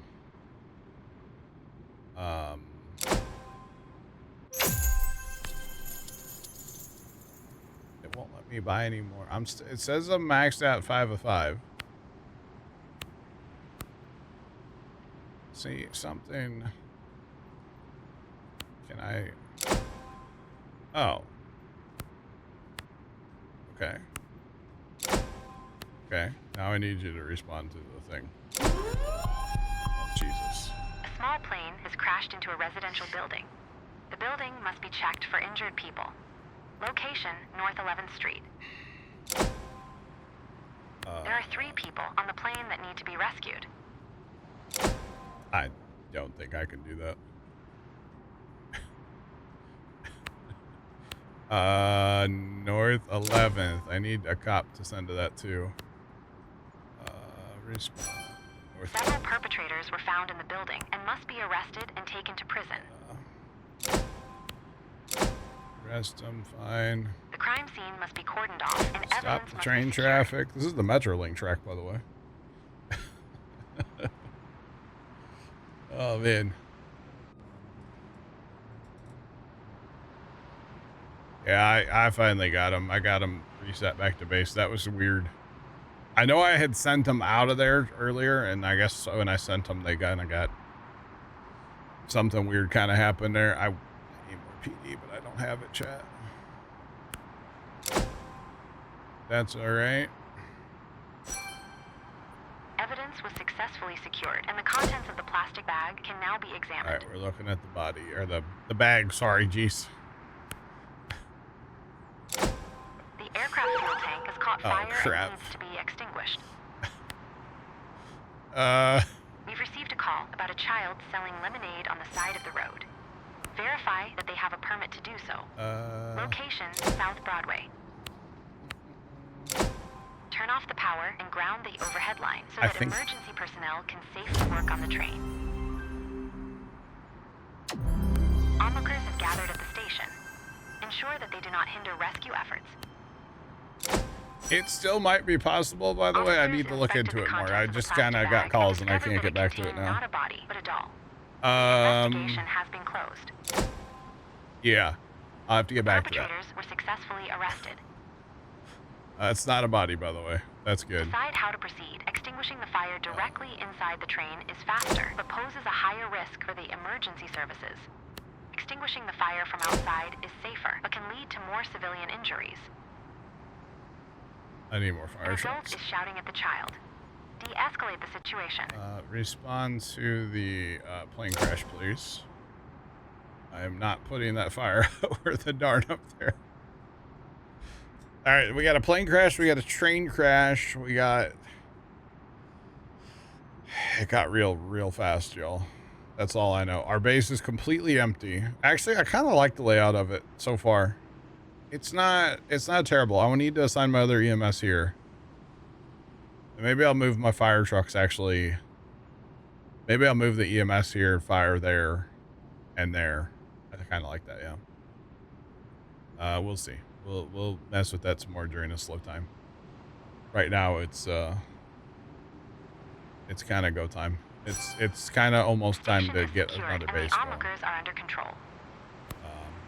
S1: It won't let me buy any more. It says I'm maxed out 5 of 5. See something. Can I? Oh. Okay. Okay. Now I need you to respond to the thing. Oh, Jesus.
S2: A small plane has crashed into a residential building. The building must be checked for injured people. Location, North 11th Street. There are 3 people on the plane that need to be rescued.
S1: I don't think I can do that. North 11th. I need a cop to send to that too. Respond.
S2: Several perpetrators were found in the building and must be arrested and taken to prison.
S1: Arrest them, fine.
S2: The crime scene must be cordoned off and
S1: Stop
S2: evidence
S1: the
S2: must
S1: train
S2: be secured.
S1: traffic. This is the Metrolink track, by the way. Oh, man. Yeah, I finally got him. I got him reset back to base. That was weird. I know I had sent them out of there earlier, and I guess when I sent them, they kind of got something weird kind of happened there. I need more PD, but I don't have it, chat. That's all right.
S2: Evidence was successfully secured, and the contents of the plastic bag can now be examined.
S1: All right, we're looking at the body, or the bag. Sorry, jeez.
S2: The aircraft fuel tank has caught fire
S1: crap.
S2: and needs to be extinguished.
S1: Uh,
S2: We've received a call about a child selling lemonade on the side of the road. Verify that they have a permit to do so. Location, South Broadway. Turn off the power and ground the overhead line so that emergency personnel can safely work on the train. Onlookers have gathered at the station. Ensure that they do not hinder rescue efforts.
S1: It still might be possible, by the way. I need to look into it more. I just kind of got calls and I can't get back to it now.
S2: Not a body, but a doll. Investigation has been closed.
S1: Yeah, I'll have to get back to that.
S2: Perpetrators were successfully arrested.
S1: It's not a body, by the way. That's good.
S2: Decide how to proceed. Extinguishing the fire directly inside the train is faster, but poses a higher risk for the emergency services. Extinguishing the fire from outside is safer, but can lead to more civilian injuries.
S1: I need more fire
S2: The
S1: trucks.
S2: adult is shouting at the child. De-escalate the situation.
S1: Respond to the plane crash, please. I am not putting that fire over the darn up there. All right, we got a plane crash. We got a train crash. We got... It got real fast, y'all. That's all I know. Our base is completely empty. Actually, I kind of like the layout of it so far. It's not terrible. I will need to assign my other EMS here. And maybe I'll move my fire trucks, actually. Maybe I'll move the EMS here, fire there, and there. I kind of like that, yeah. We'll see. We'll mess with that some more during a slow time. Right now, it's kind of go time. It's kind of almost time to get another base
S2: the
S1: going.
S2: onlookers are under control.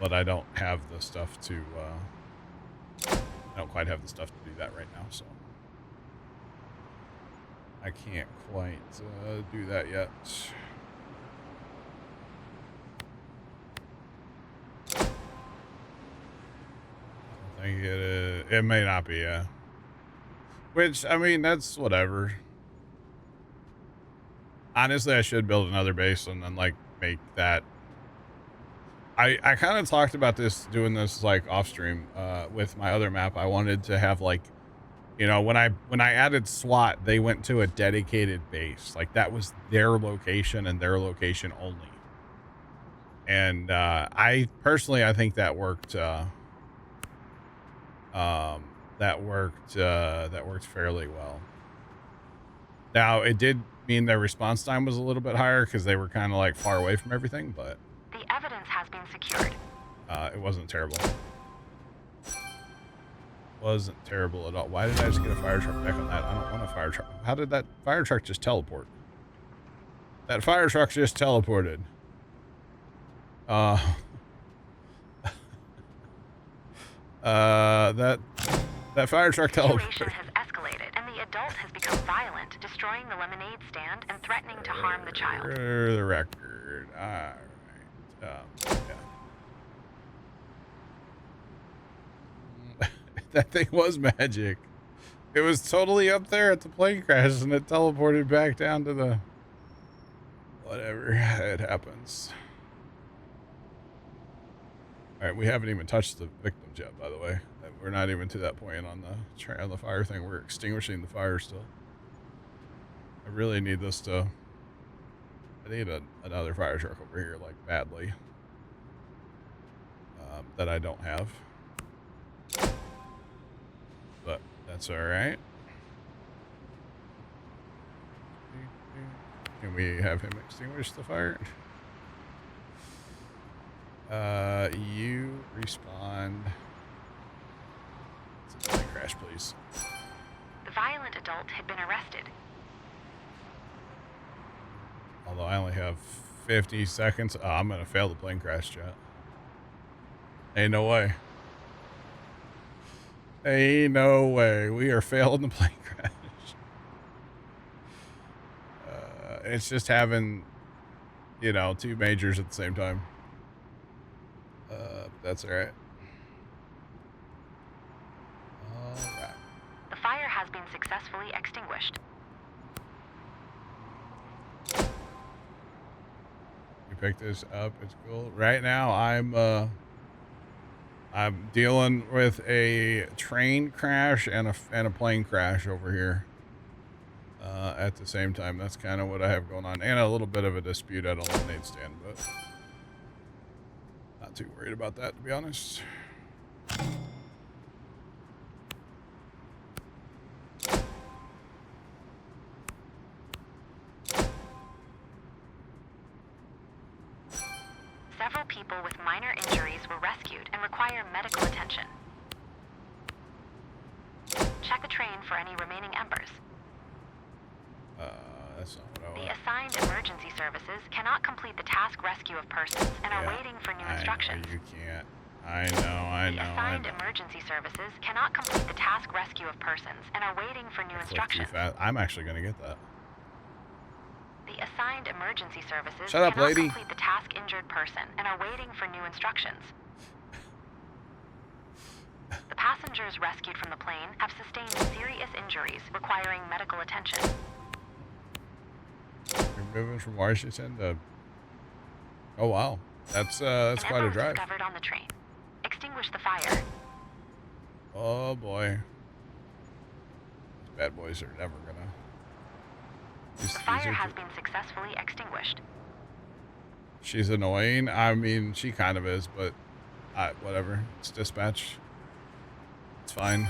S1: But I don't have the stuff to. I don't quite have the stuff to do that right now, so I can't quite do that yet. I think it may not be, yeah. Which, I mean, that's whatever. Honestly, I should build another base and then, like, make that. I kind of talked about this, doing this, like, off stream with my other map. I wanted to have, like, you know, when I added SWAT, they went to a dedicated base. Like, that was their location and their location only. And I think that worked. That worked fairly well. Now, it did mean their response time was a little bit higher because they were kind of like far away from everything, but
S2: the evidence has been secured.
S1: It wasn't terrible. Wasn't terrible at all. Why did I just get a fire truck back on that? I don't want a fire truck. How did that fire truck just teleport? That fire truck just teleported. That fire truck teleported.
S2: The situation has escalated, and the adult has become violent, destroying the lemonade stand and threatening to harm the child.
S1: For the record. All right. Yeah. That thing was magic. It was totally up there at the plane crash, and it teleported back down to the... Whatever. It happens. All right, we haven't even touched the victims yet, by the way. We're not even to that point on the fire thing. We're extinguishing the fire still. I really need this to... I need another fire truck over here, like, badly. That I don't have. But that's alright. Can we have him extinguish the fire? You respawn. Crash, please.
S2: The violent adult had been arrested.
S1: Although I only have 50 seconds. Oh, I'm gonna fail the plane crash, chat. Ain't no way. Ain't no way. We are failing the plane crash. It's just having, you know, 2 majors at the same time. That's alright. Alright.
S2: The fire has been successfully extinguished.
S1: You pick this up. It's cool. Right now, I'm dealing with a train crash and a plane crash over here. At the same time, that's kind of what I have going on, and a little bit of a dispute at a lemonade stand, but not too worried about that, to be honest.
S2: Several people with minor injuries were rescued and require medical attention. Check the train for any remaining embers.
S1: That's not what I want.
S2: The assigned emergency services cannot complete the task rescue of persons and are waiting for new instructions.
S1: You can't. I know.
S2: The assigned emergency services cannot complete the task rescue of persons and are waiting for new instructions.
S1: I'm actually going to get that.
S2: The assigned emergency services
S1: Shut up,
S2: cannot
S1: lady.
S2: complete the task injured person and are waiting for new instructions. The passengers rescued from the plane have sustained serious injuries requiring medical attention.
S1: We're moving from Washington to... Oh, wow. That's quite a drive.
S2: Discovered on the train. Extinguish the fire.
S1: Oh, boy. These bad boys are never gonna...
S2: The fire has been successfully extinguished.
S1: She's annoying. I mean, she kind of is, but whatever. It's dispatch. It's fine.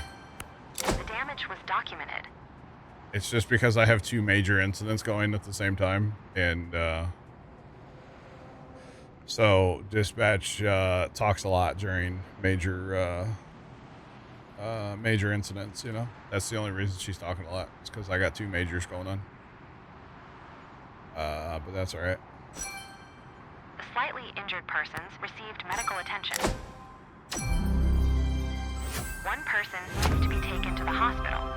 S2: The damage was documented.
S1: It's just because I have 2 major incidents going at the same time, and so dispatch talks a lot during major incidents. You know, that's the only reason she's talking a lot. It's because I got 2 majors going on. But that's all right.
S2: The slightly injured persons received medical attention. One person needs to be taken to the hospital.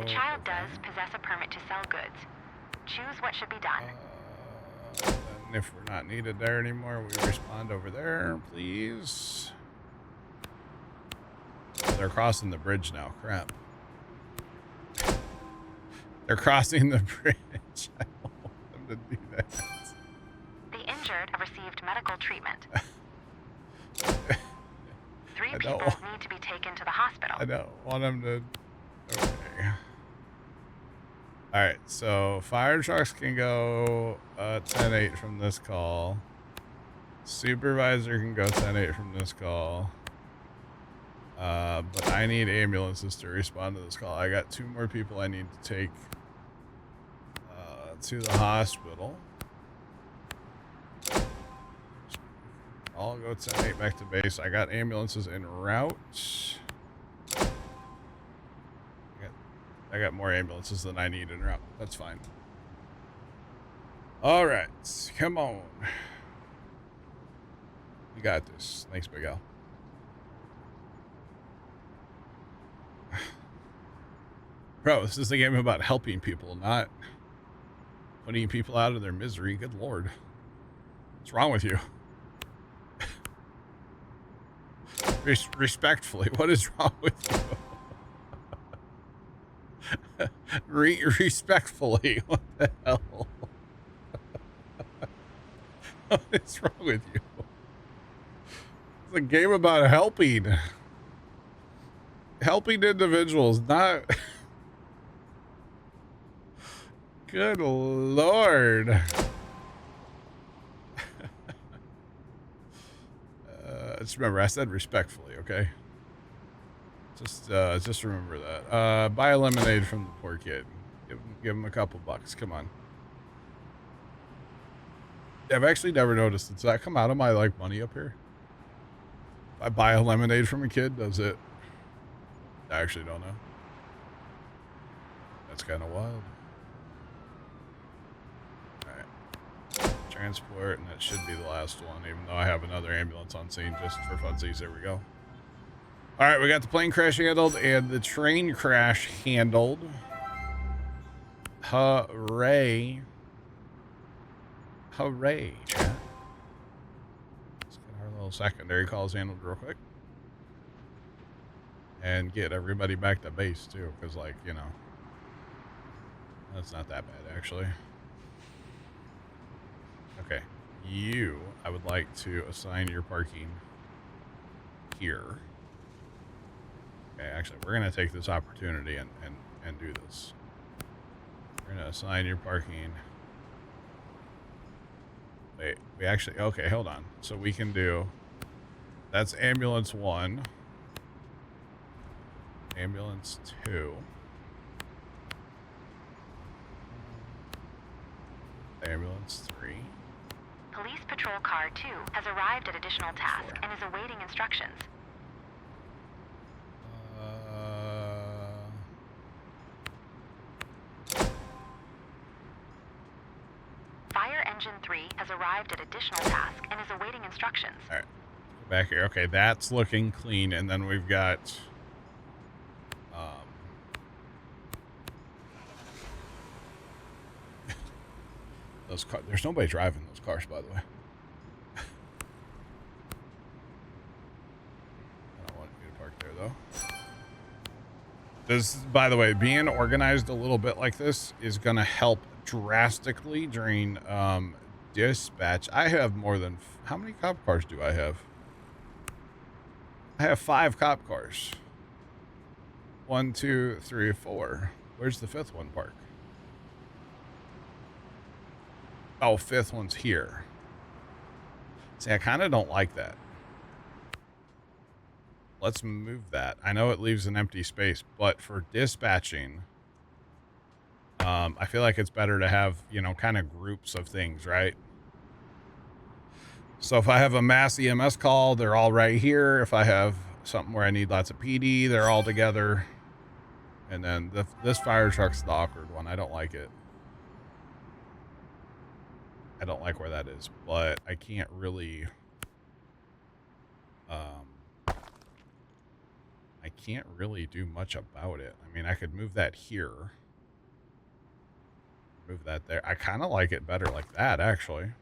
S2: The child does possess a permit to sell goods. Choose what should be done.
S1: And if we're not needed there anymore, we respond over there, please. They're crossing the bridge now. Crap. They're crossing the bridge. I don't want them to do that.
S2: The injured have received medical treatment. 3 people need to be taken to the hospital.
S1: I don't want them to... Okay. Alright, so fire trucks can go 10-8 from this call. Supervisor can go 10-8 from this call. But I need ambulances to respond to this call. I got 2 more people I need to take to the hospital. I'll go 10-8 back to base. I got ambulances en route. I got more ambulances than I need en route. That's fine. All right, come on. We got this. Thanks, Big Al. Bro, this is a game about helping people, not putting people out of their misery. Good Lord. What's wrong with you? Respectfully, what is wrong with you? Respectfully, what the hell? What is wrong with you? It's a game about helping individuals, not. Good Lord. Just remember, I said respectfully, okay? Just remember that. Buy a lemonade from the poor kid. Give him a couple bucks. Come on. I've actually never noticed. Does that come out of my like money up here? If I buy a lemonade from a kid, does it? I actually don't know. That's kind of wild. All right. Transport, and that should be the last one, even though I have another ambulance on scene just for funsies. There we go. All right, we got the plane crash handled and the train crash handled. Hooray. Hooray, chat. Let's get our little secondary calls handled real quick. And get everybody back to base, too, because, like, you know, that's not that bad, actually. Okay. You, I would like to assign your parking here. Okay, actually, we're going to take this opportunity and do this. We're going to assign your parking. Wait, we actually, okay, hold on. So we can do, that's ambulance 1. Ambulance 2. Ambulance 3.
S2: Police Patrol Car 2 has arrived at additional task and is awaiting instructions. Fire Engine 3 has arrived at additional task and is awaiting instructions.
S1: All right, back here. Okay, that's looking clean, and then we've got those cars. There's nobody driving those cars, by the way. I don't want you to park there, though. This, by the way, being organized a little bit like this is going to help drastically during dispatch. I have more than... How many cop cars do I have? I have 5 cop cars. 1, 2, 3, 4. Where's the 5th one parked? Oh, 5th one's here. See, I kind of don't like that. Let's move that. I know it leaves an empty space, but for dispatching, I feel like it's better to have, you know, kind of groups of things, right? So if I have a mass EMS call, they're all right here. If I have something where I need lots of PD, they're all together. And then this fire truck's the awkward one. I don't like it. I don't like where that is, but I can't really, I can't really do much about it. I mean, I could move that here, move that there. I kind of like it better like that, actually.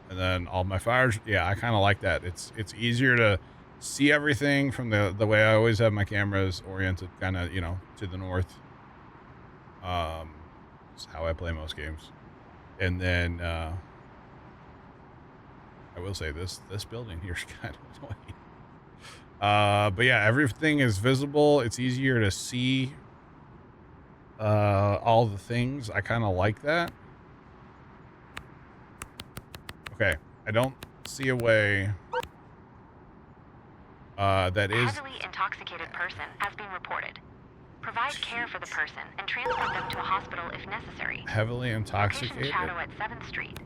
S1: And then all my fires, yeah, I kind of like that. It's easier to see everything from the way I always have my cameras oriented, kind of, you know, to the north. It's how I play most games. And then I will say this building here is kind of annoying. But yeah, everything is visible. It's easier to see all the things. I kind of like that. Okay, I don't see a way that is...
S2: A heavily intoxicated person has been reported. Provide care for the person and transport them to a hospital if necessary.
S1: Heavily intoxicated?
S2: Location shadow at 7th Street.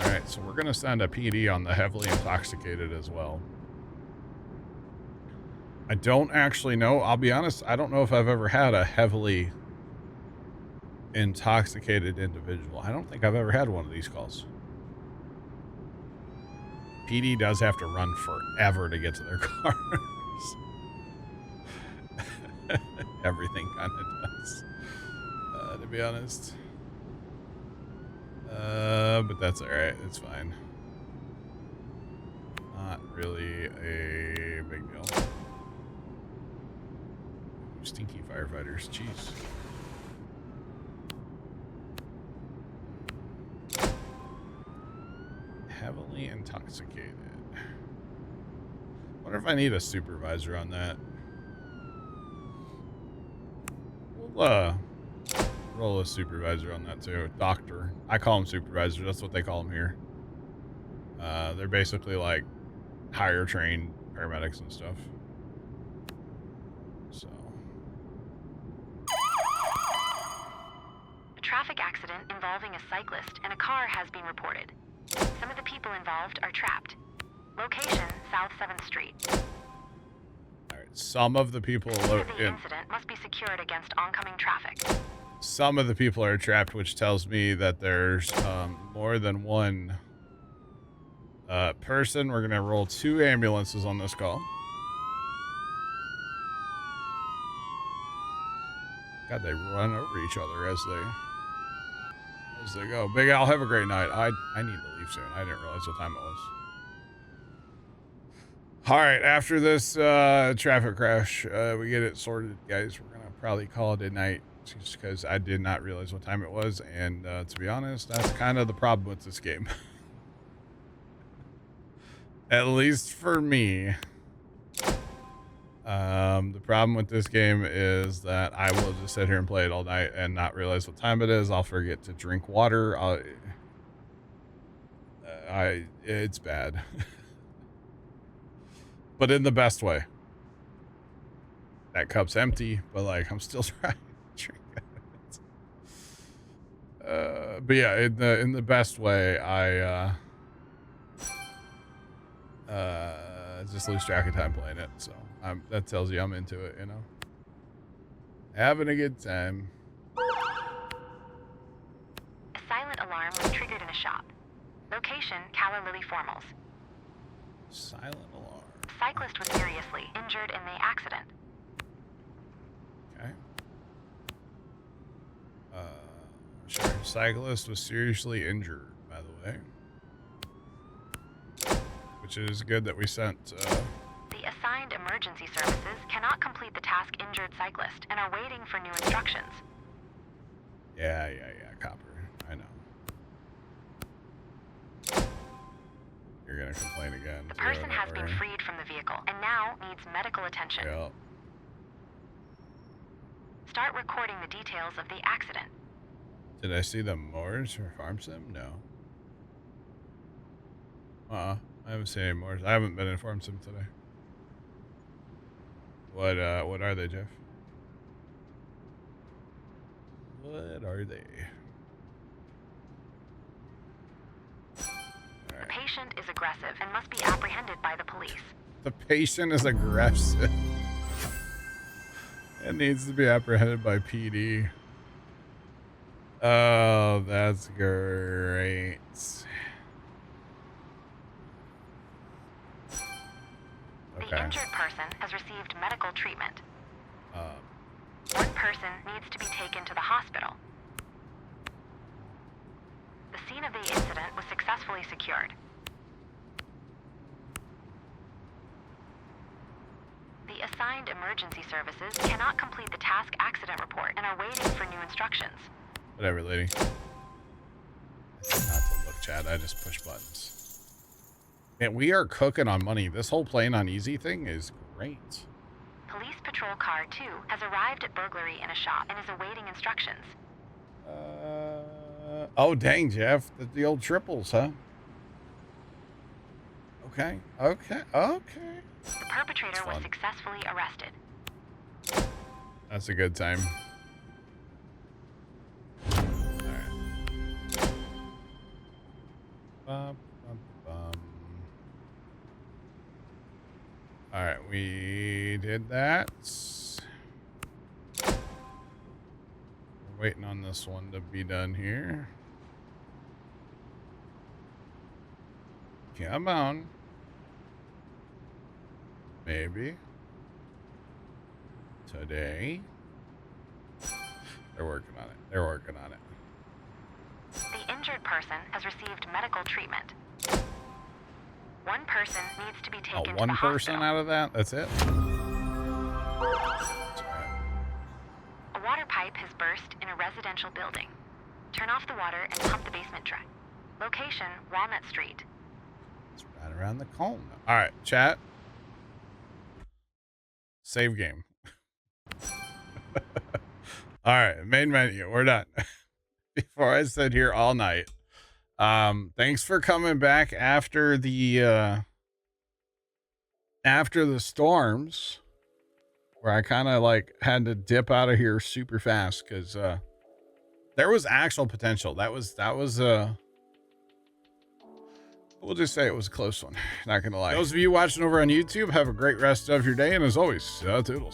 S1: All right, so we're going to send a PD on the heavily intoxicated as well. I don't actually know. I'll be honest, I don't know if I've ever had a heavily intoxicated individual. I don't think I've ever had one of these calls. PD does have to run forever to get to their cars. Everything kind of does, to be honest. But that's all right. It's fine. Not really a big deal. Stinky firefighters. Jeez. heavily intoxicated. Wonder if I need a supervisor on that. We'll roll a supervisor on that too. Doctor. I call them supervisors. That's what they call them here. They're basically like higher trained paramedics and stuff. So.
S2: A traffic accident involving a cyclist and a car has been reported. Some of the people involved are trapped. Location, South 7th Street.
S1: All right. Some of the people
S2: The incident must be secured against oncoming traffic.
S1: Some of the people are trapped, which tells me that there's more than one person. We're gonna roll 2 ambulances on this call. God, they run over each other as they go. Big Al, have a great night. I need to leave soon. I didn't realize what time it was. All right, after this traffic crash, we get it sorted, guys. We're gonna probably call it a night just because I did not realize what time it was, and to be honest, that's kind of the problem with this game. At least for me. The problem with this game is that I will just sit here and play it all night and not realize what time it is. I'll forget to drink water. It's bad. But in the best way. That cup's empty, but like I'm still trying to drink it. But yeah, in the best way, I just lose track of time playing it. So that tells you I'm into it, you know. Having a good time.
S2: A silent alarm was triggered in a shop. Location, Calla Lily Formals.
S1: Silent alarm.
S2: Cyclist was seriously injured in the accident.
S1: Okay. Sure. Cyclist was seriously injured, by the way. Which is good that we sent.
S2: The assigned emergency services cannot complete the task injured cyclist and are waiting for new instructions.
S1: Yeah, copper. I know. You're gonna complain again.
S2: The person has been freed from the vehicle and now needs medical attention.
S1: Yep.
S2: Start recording the details of the accident.
S1: Did I see the Moors or farm sim? No. I haven't seen any Moors. I haven't been in farm sim today. What are they, Jeff? What are they?
S2: The patient is aggressive and must be apprehended by the police.
S1: The patient is aggressive. It needs to be apprehended by PD. Oh, that's great. Okay.
S2: The injured person has received medical treatment. One person needs to be taken to the hospital. The scene of the incident was successfully secured. The assigned emergency services cannot complete the task accident report and are waiting for new instructions.
S1: Whatever, lady. Not to look, Chad. I just push buttons. Man, we are cooking on money. This whole playing on easy thing is great.
S2: Police Patrol Car 2 has arrived at burglary in a shop and is awaiting instructions.
S1: Oh, dang, Jeff. The old triples, huh? Okay.
S2: The perpetrator was successfully arrested.
S1: That's a good time. All right, we did that. We're waiting on this one to be done here. Come on. Maybe. Today. They're working on it.
S2: The injured person has received medical treatment. One person needs to be taken to the
S1: one
S2: hospital.
S1: person out of that? That's it?
S2: A water pipe has burst in a residential building. Turn off the water and pump the basement dry. Location, Walnut Street.
S1: It's right around the corner. All right, chat. Save game. All right, main menu. We're done. Before I sit here all night. Thanks for coming back after the storms, where I kind of like had to dip out of here super fast because there was actual potential. That was we'll just say it was a close one. Not gonna lie. Those of you watching over on YouTube, have a great rest of your day, and as always, toodles.